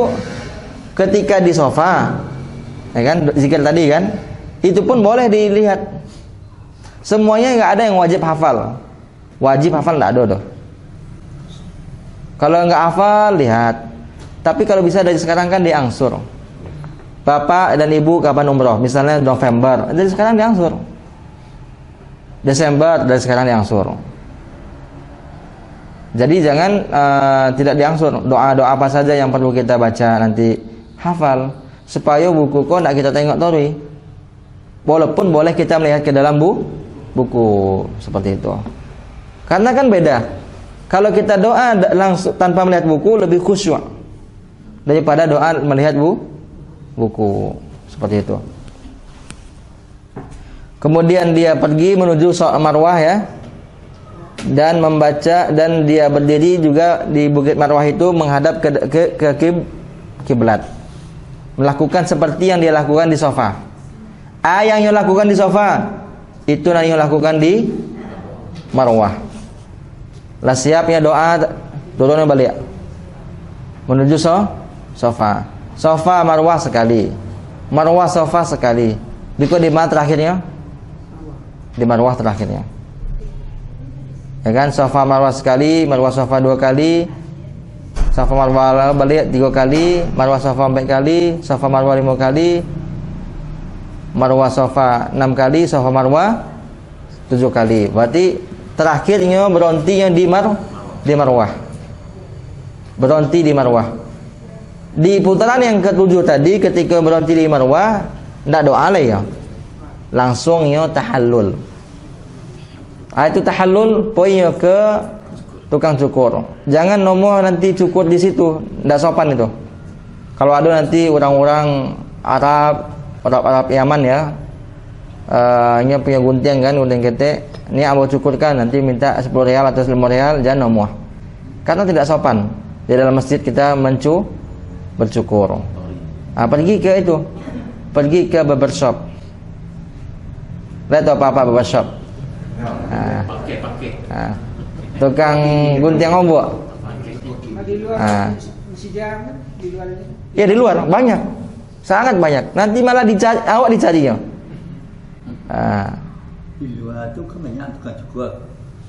[SPEAKER 2] ketika di sofa, ya kan, zikir tadi kan, itu pun boleh dilihat. Semuanya nggak ada yang wajib hafal. Wajib hafal nggak ada tuh. Kalau nggak hafal lihat. Tapi kalau bisa dari sekarang kan diangsur. Bapak dan ibu kapan umroh? Misalnya November, dari sekarang diangsur. Desember, dari sekarang diangsur. Jadi jangan tidak diangsur. Doa-doa apa saja yang perlu kita baca nanti hafal, supaya buku kok tidak kita tengok tori. Walaupun boleh kita melihat ke dalam buku seperti itu. Karena kan beda. Kalau kita doa langsung tanpa melihat buku lebih khusyuk daripada doa melihat buku seperti itu. Kemudian dia pergi menuju Marwah ya. Dan membaca, dan dia berdiri juga di Bukit Marwah itu menghadap ke kiblat. Melakukan seperti yang dia lakukan di sofa. Yang dia lakukan di sofa itu yang dia lakukan di Marwah. Lah siapnya doa turunnya balik menuju sofa. Sofa Marwah sekali, Marwah sofa sekali. Di mana terakhirnya? Di Marwah terakhirnya. Ya kan, sofa Marwah sekali, Marwah sofa 2 kali, sofa Marwah balik 3 kali, Marwah sofa 4 kali, sofa Marwah 5 kali, Marwah sofa 6 kali, sofa Marwah 7 kali. Berarti terakhirnya berhentinya di Marwah. Berhenti di Marwah. Di putaran yang ke-7 tadi ketika berhenti di Marwah tidak doa lah ya. Langsung ya tahallul. Itu tahallul poinnya ke tukang cukur. Jangan nomor nanti cukur di situ, tidak sopan itu. Kalau ada nanti orang-orang Arab Yaman ya, ini punya gunting kan, gunting ketek. Ini abang cukurkan, nanti minta 10 rial atau 5 rial, jangan nomor. Karena tidak sopan. Di dalam masjid kita bercukur. Pergi ke itu, pergi ke barbershop. Lihat apa-apa barber shop.
[SPEAKER 4] Pakai.
[SPEAKER 2] Tukang gunting ombok.
[SPEAKER 3] Di luar masih jarang kan? Di luar ini.
[SPEAKER 2] Ya di luar banyak, sangat banyak. Nanti malah dicari, awak dicarinya.
[SPEAKER 6] Di luar itu kan banyak tukang cukur.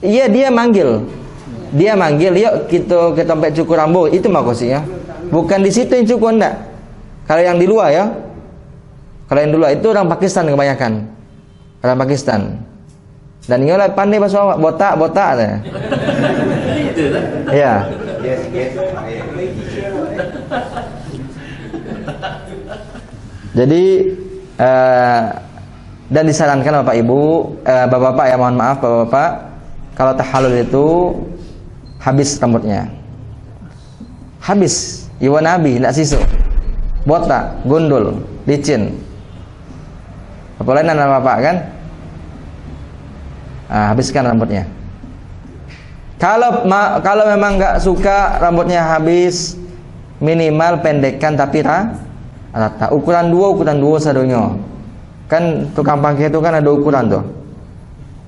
[SPEAKER 2] Iya dia manggil, yuk kita ke tempat cukur rambut itu makosnya. Bukan di situ yang cukur enggak. Kalau yang di luar ya, kalau yang di luar itu orang Pakistan kebanyakan, orang Pakistan. Dan inilah pandai bahasa awak, botak ya. Ya.
[SPEAKER 5] Yes.
[SPEAKER 2] Jadi dan disarankan Bapak Ibu, Bapak-bapak ya mohon maaf Bapak-bapak, kalau tahallul itu habis rambutnya. Habis, iwan nabi, tidak sisu. Botak, gundul, licin. Apalagi anak Bapak kan? Habiskan rambutnya. Kalau memang nggak suka rambutnya habis, minimal pendekkan tapi rata. Ukuran 2 sadonya. Kan tukang pakai itu kan ada ukuran tuh.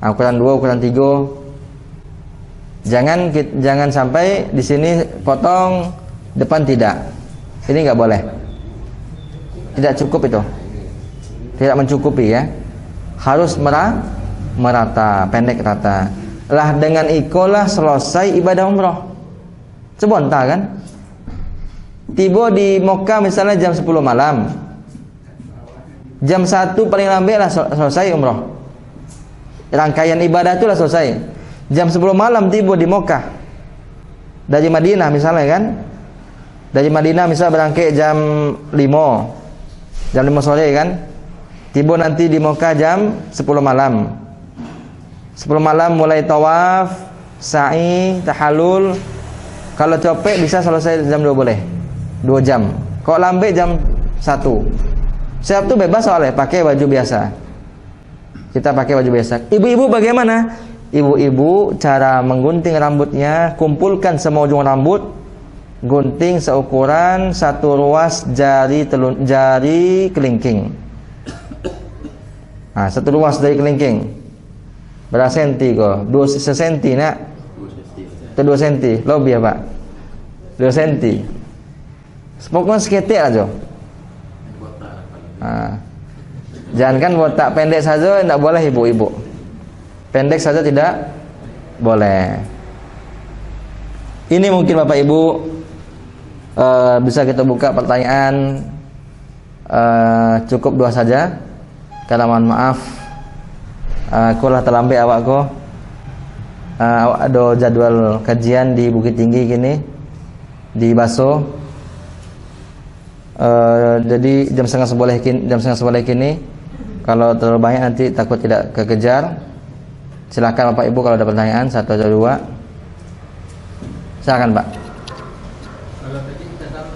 [SPEAKER 2] Ukuran 2, ukuran 3. Jangan sampai di sini potong, depan tidak. Ini nggak boleh. Tidak cukup itu. Tidak mencukupi ya. Harus merata, pendek rata. Lah dengan ikolah selesai ibadah umroh. Sebentar kan? Tiba di Mekah misalnya jam 10 malam. Jam 1 paling lambat lah selesai umroh. Rangkaian ibadah itu lah selesai. Jam 10 malam tiba di Mekah. Dari Madinah misalnya kan. Dari Madinah misal berangkat jam 5. Jam 5 sore kan. Tiba nanti di Mekah jam 10 malam. 10 malam mulai tawaf, sa'i, tahallul. Kalau capek bisa selesai jam 2 boleh. 2 jam. Kok lambat jam 1. Siap tuh bebas soalnya pakai baju biasa. Kita pakai baju biasa. Ibu-ibu bagaimana? Ibu-ibu cara menggunting rambutnya, kumpulkan semua ujung rambut, gunting seukuran 1 ruas jari kelingking. 1 ruas dari kelingking. Berapa senti kok? 2 senti nak? 2 senti. Lebih ya Pak? 2 senti. Pokoknya seketik aja. Jangan kan botak pendek saja tidak boleh ibu-ibu. Pendek saja tidak boleh. Ini mungkin Bapak Ibu bisa kita buka pertanyaan. Cukup 2 saja. Karena mohon maaf, aku lah terlambat awak ko. Awak ada jadwal kajian di Bukit Tinggi gini, di Baso. Jadi jam setengah 11 kini. Kalau terlalu banyak nanti takut tidak kekejar. Silakan Bapak Ibu kalau ada pertanyaan 1 atau 2. Silakan Pak.
[SPEAKER 7] Kalau tadi kita kan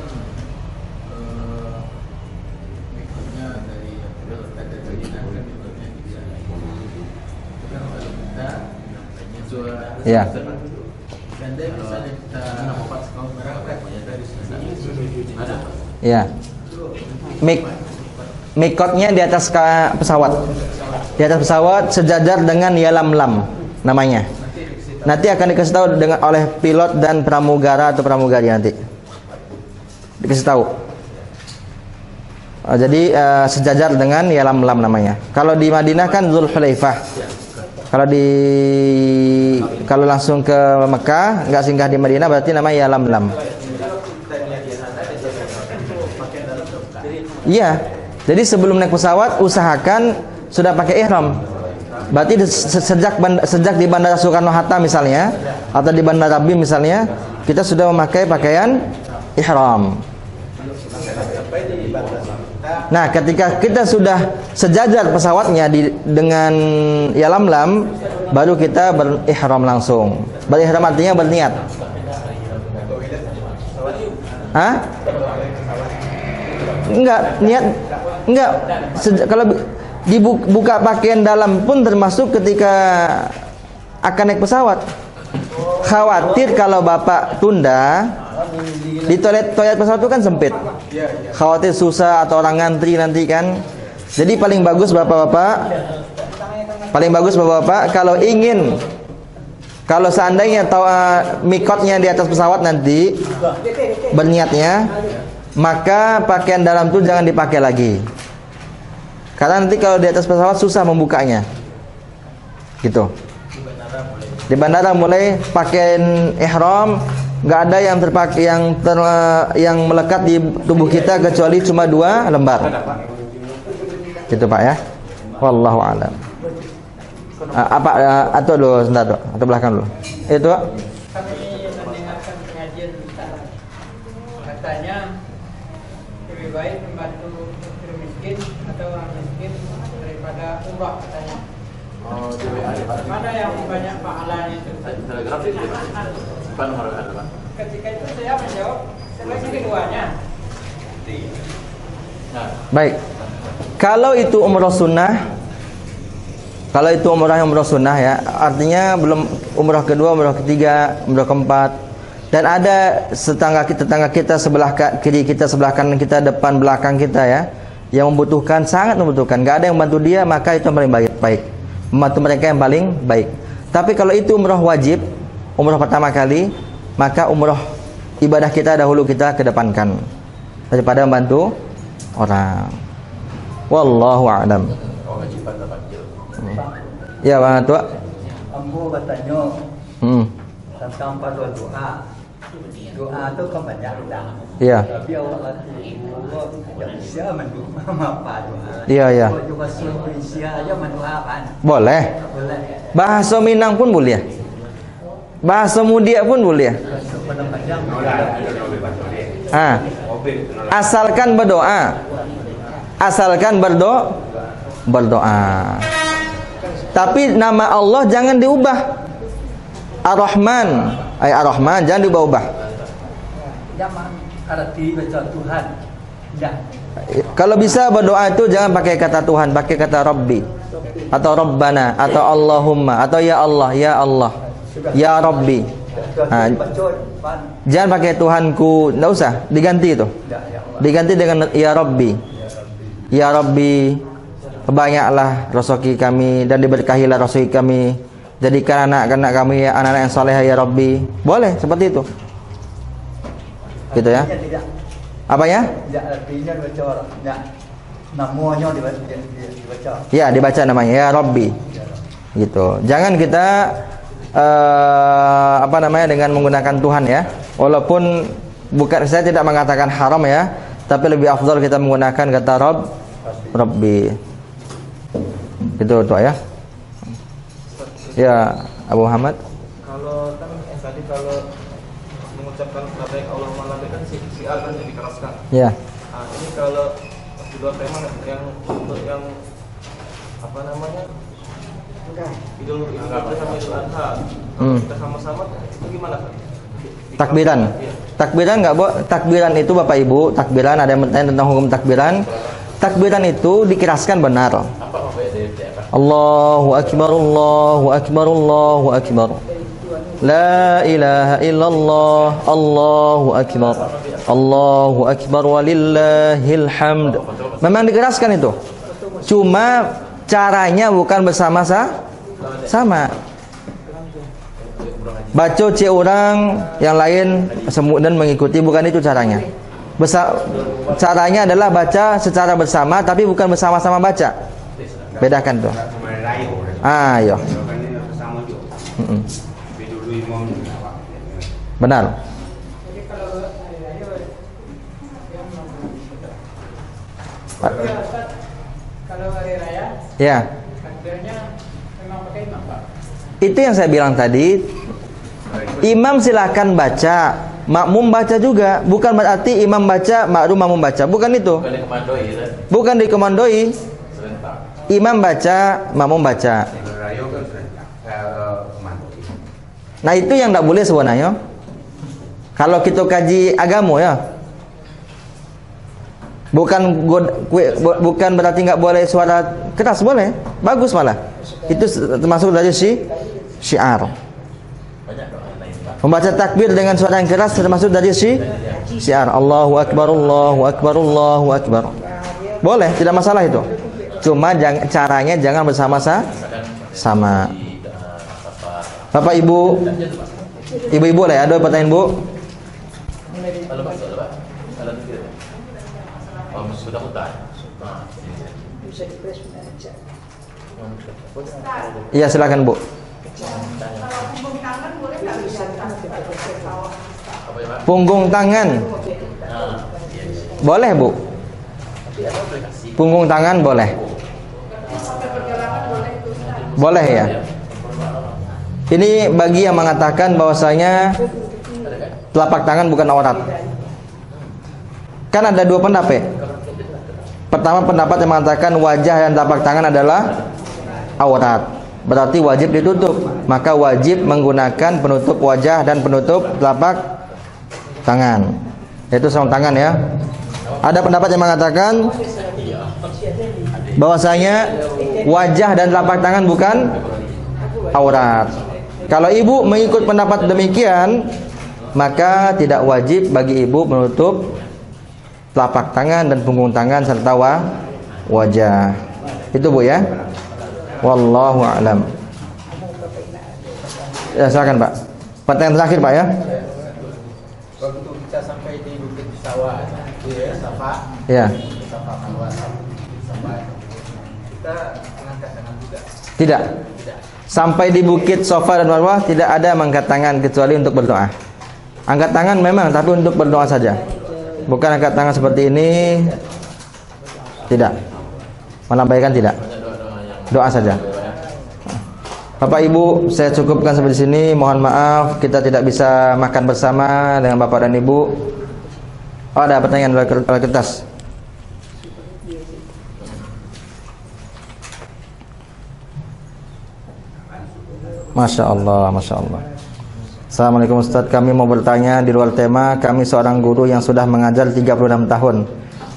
[SPEAKER 7] mikronya dari kata tadi kan mikronya bisa. Kan kalau kita suara.
[SPEAKER 2] Ya.
[SPEAKER 7] Andai misalnya kita berangkat dari sini. Ada.
[SPEAKER 2] Ya. Mikotnya di atas pesawat. Di atas pesawat sejajar dengan yalam-lam namanya. Nanti akan dikasih tahu oleh pilot dan pramugara atau pramugari nanti. Dikasih tahu. Jadi sejajar dengan yalam-lam namanya. Kalau di Madinah kan Zulhulaifah. Kalau langsung ke Mekah nggak singgah di Madinah berarti namanya yalam-lam. Iya. Jadi sebelum naik pesawat usahakan sudah pakai ihram. Berarti sejak di Bandara Soekarno-Hatta misalnya atau di Bandara BIM misalnya, kita sudah memakai pakaian ihram. Nah, ketika kita sudah sejajar pesawatnya dengan yalam-lam, baru kita berihram langsung. Berihram artinya berniat. Hah? Enggak. Kalau dibuka pakaian dalam pun termasuk ketika akan naik pesawat. Khawatir kalau Bapak tunda, di toilet pesawat itu kan sempit. Khawatir susah atau orang ngantri nanti kan. Jadi paling bagus Bapak-bapak Paling bagus Bapak-bapak kalau seandainya mikotnya di atas pesawat nanti berniatnya, maka pakaian dalam itu jangan dipakai lagi. Karena nanti kalau di atas pesawat susah membukanya. Gitu. Di bandara mulai pakaian ihram, nggak ada yang terpakai yang melekat di tubuh kita kecuali cuma 2 lembar. Gitu Pak ya. Wallahu a'lam. Atau dulu sebentar dulu, atau belakang dulu. Itu
[SPEAKER 3] Kami mendengarkan pengajian Ustaz. Katanya lebih baik membantu fakir miskin atau orang miskin daripada umrah katanya.
[SPEAKER 7] Oh,
[SPEAKER 3] Mana yang banyak pahalanya itu?
[SPEAKER 4] Telegraf itu Pak nomor ada Pak.
[SPEAKER 3] Ketika itu saya menjawab seleksi keduanya.
[SPEAKER 4] Nah,
[SPEAKER 2] baik. Kalau itu umrah sunnah, kalau itu umrah sunnah ya, artinya belum umrah kedua, umrah ketiga, umrah keempat, dan ada tetangga kita sebelah kiri kita, sebelah kanan kita, depan belakang kita ya, yang membutuhkan, sangat membutuhkan, nggak ada yang bantu dia, maka itu yang paling baik, membantu mereka yang paling baik. Tapi kalau itu umrah wajib, umrah pertama kali, maka umrah ibadah kita dahulu kita kedepankan daripada membantu orang. Wallahu a'lam. Ya Bang Tua.
[SPEAKER 6] Ambo bertanya tentang pada doa. Doa itu kan banyak dah.
[SPEAKER 2] Iya.
[SPEAKER 6] Tapi awak latih yang bisa mendoa apa doa.
[SPEAKER 2] Iya, iya.
[SPEAKER 6] Kalau juga suruh Indonesia aja mendoakan.
[SPEAKER 2] Boleh.
[SPEAKER 6] Boleh.
[SPEAKER 2] Bahasa Minang pun boleh. Bahasa Mudia pun boleh.
[SPEAKER 6] Padang-padang.
[SPEAKER 2] Asalkan berdoa. Asalkan berdoa. Tapi nama Allah jangan diubah. Ar-Rahman, Ar-Rahman jangan diubah-ubah.
[SPEAKER 6] Jangan arti baca Tuhan. Dah.
[SPEAKER 2] Kalau bisa berdoa itu jangan pakai kata Tuhan, pakai kata Rabbi atau Rabbana atau Allahumma atau ya Allah, ya Allah, ya Rabbi. Jangan pakai Tuhanku, enggak usah, diganti itu. Diganti dengan ya Rabbi. Ya Rabbi, banyaklah rezeki kami dan diberkahilah rezeki kami. Jadikan anak-anak kami anak-anak yang saleh ya Rabbi. Boleh seperti itu. Gitu ya. Apanya?
[SPEAKER 6] Tidak artinya dibaca tidak namanya dibaca.
[SPEAKER 2] Ya, dibaca namanya ya Rabbi. Gitu. Jangan kita dengan menggunakan Tuhan ya. Walaupun saya tidak mengatakan haram ya, tapi lebih afdal kita menggunakan kata Rabbi. Itu ya. Ya, Abu Muhammad.
[SPEAKER 8] Kalau kan tadi kalau mengucapkan labbaik Allahumma labbaik kan siar kan dikeraskan.
[SPEAKER 2] Ya.
[SPEAKER 8] Nah, ini kalau di luar tema yang untuk yang apa namanya? Idul Fitri sama Idul Adha. Kita sama-sama itu gimana kan?
[SPEAKER 2] Takbiran. Takbiran enggak, takbiran itu Bapak Ibu, takbiran ada yang bertanya tentang hukum takbiran. Takbiran itu dikiraskan benar. Allahu Akbar, Allahu Akbar, Allahu Akbar. La ilaha illallah, Allahu Akbar. Allahu Akbar walillahil hamd. Memang dikeraskan itu. Cuma caranya bukan bersama-sama. Baca cek orang yang lain dan mengikuti, bukan itu caranya. Caranya adalah baca secara bersama tapi bukan bersama-sama baca. Bedakan tuh. Iya. Benar.
[SPEAKER 3] Jadi kalau kalau hari raya,
[SPEAKER 2] Ya.
[SPEAKER 3] takbirnya memang pakai imam Pak.
[SPEAKER 2] Itu yang saya bilang tadi. Imam silakan baca, makmum baca juga. Bukan berarti imam baca, makmum baca. Bukan itu. Bukan dikomandoi. Imam baca, makmum baca. Nah itu yang tidak boleh sebenarnya. Kalau kita kaji agama ya, bukan berarti nggak boleh suara keras, boleh, bagus malah. Itu termasuk dari syiar. Membaca takbir dengan suara yang keras termasuk dari syiar. Allahu Akbar, Allahu Akbar, Allahu Akbar. Boleh, tidak masalah itu. Cuma caranya jangan bersama-sama. sama. Bapak Ibu, ibu-ibu lah ya, ada pertanyaan Bu?
[SPEAKER 7] Kalau Pak, kalau tidak. Oh, sudah hutan.
[SPEAKER 1] Bisa dipres aja.
[SPEAKER 2] Iya, silakan Bu.
[SPEAKER 1] Kalau punggung tangan boleh nggak bisa ke bawah?
[SPEAKER 7] Apa ya, Pak?
[SPEAKER 2] Punggung tangan. Boleh Bu. Punggung tangan boleh.
[SPEAKER 1] Sampai perjalanan boleh itu.
[SPEAKER 2] Boleh ya. Ini bagi yang mengatakan bahwasanya telapak tangan bukan aurat. Kan ada dua pendapat. Pertama, pendapat yang mengatakan wajah dan telapak tangan adalah aurat, berarti wajib ditutup. Maka wajib menggunakan penutup wajah dan penutup telapak tangan, yaitu sarung tangan ya. Ada pendapat yang mengatakan bahwasanya wajah dan telapak tangan bukan aurat. Kalau ibu mengikut pendapat demikian, maka tidak wajib bagi ibu menutup telapak tangan dan punggung tangan serta wajah. Itu Bu ya. Wallahu a'lam. Ya, silakan Pak. Pertanyaan terakhir Pak ya.
[SPEAKER 7] Waktu kita sampai di Bukit Sawah, ya, Safa.
[SPEAKER 2] Ya.
[SPEAKER 7] Safa Marwah, Safa. Kita angkat tangan juga.
[SPEAKER 2] Tidak. Sampai di Bukit Safa dan Marwah tidak ada mengangkat tangan kecuali untuk berdoa. Angkat tangan memang, tapi untuk berdoa saja. Bukan angkat tangan seperti ini. Tidak. Melambaikan tidak. Doa saja. Bapak Ibu, saya cukupkan sampai di sini. Mohon maaf kita tidak bisa makan bersama dengan Bapak dan Ibu. Oh, ada pertanyaan dari kertas. Masya Allah, Masya Allah. Assalamualaikum Ustaz, kami mau bertanya di luar tema. Kami seorang guru yang sudah mengajar 36 tahun.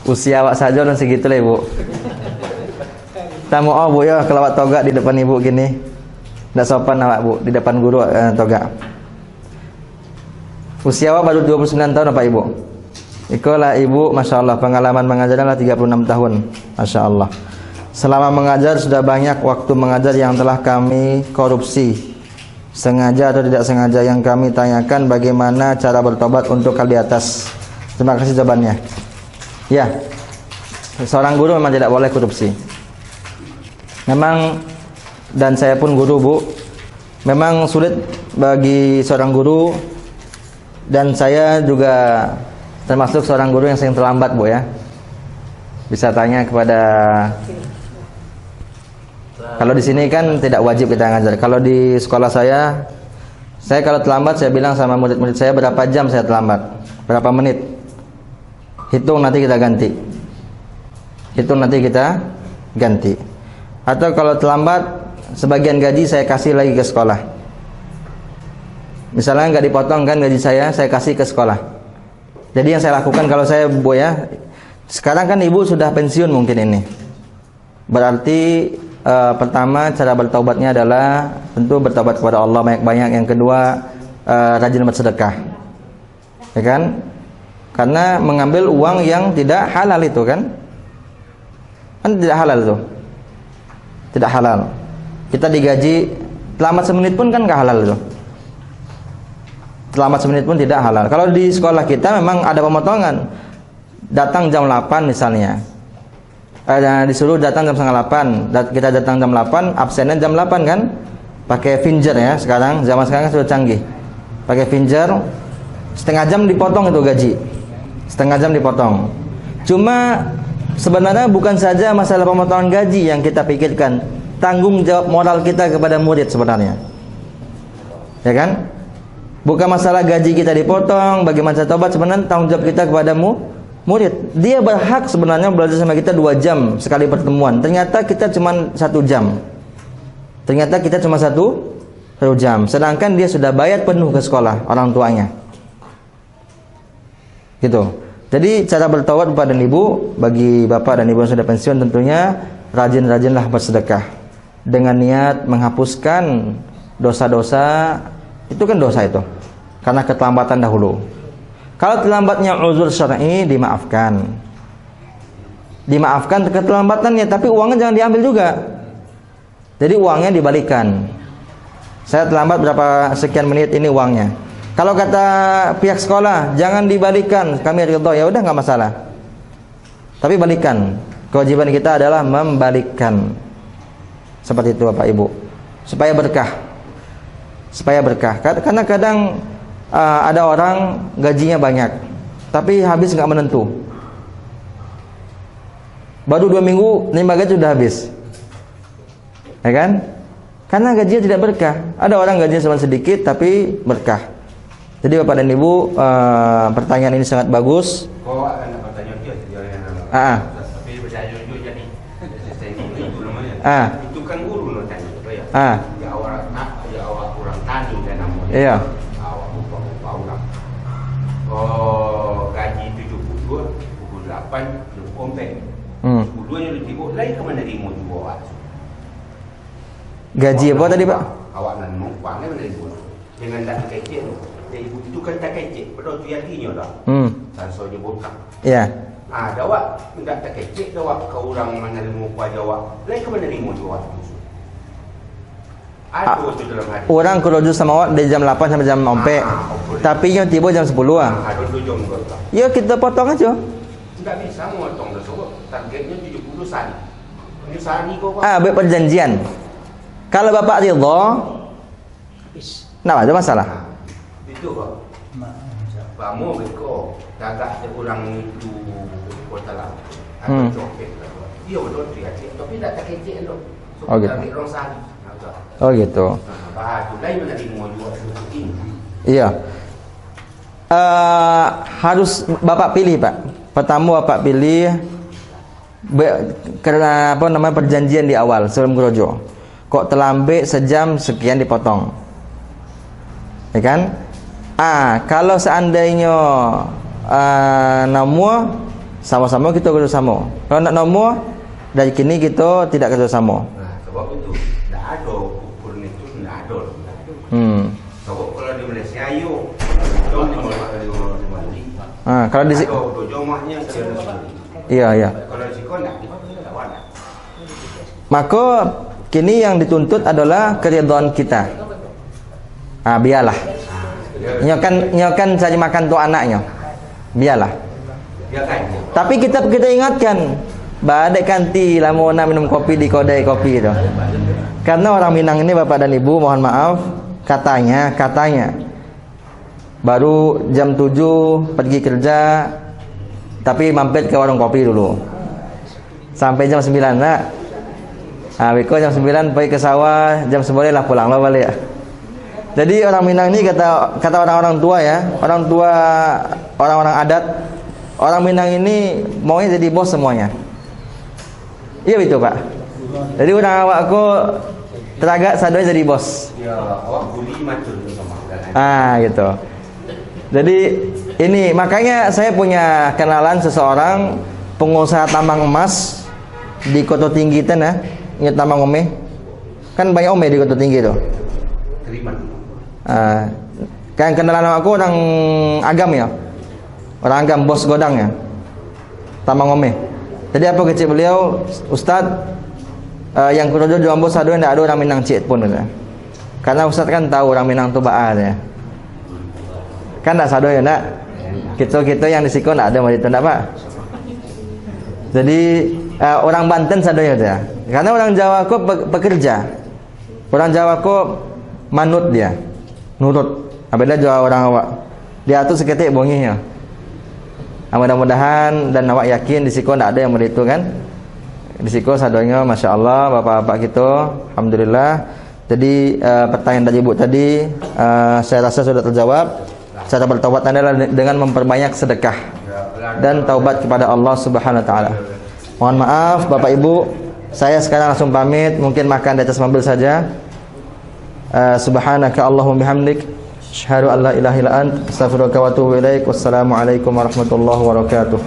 [SPEAKER 2] Usia awak saja dan segitu lah Ibu. Tamu Bu ya, kalau awak toga di depan Ibu gini, tidak sopan awak Bu, di depan guru toga. Usia awak baru 29 tahun Pak Ibu. Itulah Ibu, Masya Allah, pengalaman mengajarnya 36 tahun. Masya Allah. Selama mengajar sudah banyak waktu mengajar yang telah kami korupsi, sengaja atau tidak sengaja. Yang kami tanyakan bagaimana cara bertobat untuk hal di atas. Terima kasih jawabannya. Ya, seorang guru memang tidak boleh korupsi. Memang, dan saya pun guru Bu, memang sulit bagi seorang guru, dan saya juga termasuk seorang guru yang sering terlambat Bu ya. Bisa tanya kepada. Kalau di sini kan tidak wajib kita ngajar. Kalau di sekolah saya kalau terlambat saya bilang sama murid-murid saya berapa jam saya terlambat, berapa menit. Hitung nanti kita ganti. Atau kalau terlambat sebagian gaji saya kasih lagi ke sekolah. Misalnya nggak dipotong kan gaji saya kasih ke sekolah. Jadi yang saya lakukan kalau saya Bu ya, sekarang kan Ibu sudah pensiun mungkin ini. Berarti pertama cara bertaubatnya adalah tentu bertaubat kepada Allah banyak-banyak. Yang kedua rajin bersedekah, ya kan? Karena mengambil uang yang tidak halal itu kan tidak halal itu, tidak halal. Kita digaji terlambat semenit pun kan nggak halal itu. Terlambat semenit pun tidak halal. Kalau di sekolah kita memang ada pemotongan. Datang jam 8 misalnya. Disuruh datang jam 7:30, kita datang jam 8, absennya jam 8 kan, pakai finger ya. Sekarang zaman sekarang sudah canggih, pakai finger, setengah jam dipotong itu gaji, setengah jam dipotong. Cuma sebenarnya bukan saja masalah pemotongan gaji yang kita pikirkan, tanggung jawab moral kita kepada murid sebenarnya, ya kan? Bukan masalah gaji kita dipotong, bagaimana cara tobat, sebenarnya tanggung jawab kita kepada murid. Dia berhak sebenarnya belajar sama kita 2 jam sekali pertemuan. Ternyata kita cuma 1 jam. Sedangkan dia sudah bayar penuh ke sekolah orang tuanya. Gitu. Jadi cara bertaubat Bapak dan Ibu, bagi Bapak dan Ibu yang sudah pensiun tentunya rajin-rajinlah bersedekah dengan niat menghapuskan dosa-dosa. Itu kan dosa itu karena keterlambatan dahulu. Kalau terlambatnya uzur syar'i dimaafkan keterlambatannya, tapi uangnya jangan diambil juga. Jadi uangnya dibalikan. Saya terlambat berapa sekian menit, ini uangnya. Kalau kata pihak sekolah, jangan dibalikan, kami ridho, ya udah nggak masalah. Tapi balikan. Kewajiban kita adalah membalikkan. Seperti itu Bapak Ibu. Supaya berkah. Supaya berkah. Karena kadang ada orang gajinya banyak, tapi habis nggak menentu. Baru 2 minggu, 5 gaji sudah habis. Ya kan? Karena gajinya tidak berkah. Ada orang gajinya cuma sedikit tapi berkah. Jadi Bapak dan Ibu, pertanyaan ini sangat bagus.
[SPEAKER 5] Kau akan bertanya dia sejarahnya. Tapi bertanya jujur jadi. Itu namanya. Itu kan guru lo tanya, ya. Ya awak kurang tani kan namanya.
[SPEAKER 2] Iya.
[SPEAKER 5] Awak upah orang. Oh, gaji 72, 78, lu kompeng. 72 nya lu tiba, lain kemana dia mau juga awak?
[SPEAKER 2] Gaji apa tadi Pak?
[SPEAKER 5] Awak nak mau uangnya mana ibu? Jangan tak kecil tu. Ibu itu kan tak kecil, padahal tu yakinnya dah. Sansonya botak.
[SPEAKER 2] Iya.
[SPEAKER 5] Ada awak tidak tak kecil, awak kau orang mana lima kuaja awak. Lain ke mana lima awak? Ada tu dalam hati.
[SPEAKER 2] Orang kerojo sama awak dari jam 8 sampai jam 4. Tapi yang tiba jam 10 ah.
[SPEAKER 5] Ada 2 jam kau.
[SPEAKER 2] Ya kita potong aja.
[SPEAKER 5] Tidak bisa motong dah sebab targetnya 70 sehari. Ini sehari kau.
[SPEAKER 2] Berperjanjian. Kalau Bapak ridho, nah ada masalah.
[SPEAKER 5] Itu kok. Kamu beko, agak orang itu kota lah. Ada copet lah. Dia betul dia, tapi tak kecil loh.
[SPEAKER 2] Oh gitu. Oh gitu.
[SPEAKER 5] Bah, tu lain mana dia mau jual ini.
[SPEAKER 2] Iya. Harus Bapak pilih Pak. Pertama Bapak pilih karena apa namanya perjanjian di awal sebelum kerojo. Kok terlambat sejam sekian dipotong, ya kan? Kalau seandainya nomor sama-sama kita kerjasama. Kalau nak nomor dari kini kita tidak kerjasama.
[SPEAKER 5] Nah, sebab itu tidak ada ukur itu tidak ada. Sebab kalau di Malaysia ayo, jom di mana?
[SPEAKER 2] Kalau di
[SPEAKER 5] jomahnya
[SPEAKER 2] iya.
[SPEAKER 5] Kalau di sini tidak ada.
[SPEAKER 2] Maka kini yang dituntut adalah keridhaan kita. Biarlah. Nyokan cari makan tu anaknya. Biarlah. Tapi kita ingatkan, badai kanti lama nak minum kopi di kedai kopi itu. Karena orang Minang ini Bapak dan Ibu, mohon maaf, katanya baru jam 7 pergi kerja, tapi mampir ke warung kopi dulu. Sampai jam 9 nak. Beko jam 9 pergi ke sawah, jam 9 lah pulang lah balik. Jadi orang Minang ini kata orang-orang tua ya, orang-orang adat, orang Minang ini maunya jadi bos semuanya. Iya betul Pak. Jadi orang awak aku teragak sadoi jadi bos.
[SPEAKER 5] Ya, awak buli macam sama.
[SPEAKER 2] Gitu. Jadi ini makanya saya punya kenalan seseorang pengusaha tambang emas di Kota Tinggi ya. Ingat tambang ome? Kan banyak ome di Kota Tinggi tuh.
[SPEAKER 5] Terima.
[SPEAKER 2] Kan kenalan aku orang agam ya. Orang agam, bos godang ya. Tambang ome. Jadi apa kecil beliau, Ustaz, yang kurojo jual bos ada tidak ada orang Minang cik pun gitu. Karena Ustaz kan tahu orang Minang tu baal ya. Kan tak sado ya nak. Kita yang di Siko tidak ada macam itu nak Pak. Jadi orang Banten sado ya. Karena orang Jawa ko pekerja. Orang Jawa ko manut dia. Nurut. Apabila Jawa orang awak. Dia tu seketik bonginya. Mudah-mudahan dan awak yakin di Siko tidak ada yang begitu kan. Di Siko sadonya Masya Allah bapak-bapak kita, alhamdulillah. Jadi pertanyaan dari Ibu tadi saya rasa sudah terjawab. Cara bertaubat adalah dengan memperbanyak sedekah dan taubat kepada Allah Subhanahu wa taala. Mohon maaf Bapak Ibu, saya sekarang langsung pamit, mungkin makan di atas mobil saja. Subhanaka Allahumma bihamdik, asyhadu an la ilaha illa anta, astaghfiruka wa atubu ilaik. Wassalamualaikum warahmatullahi wabarakatuh.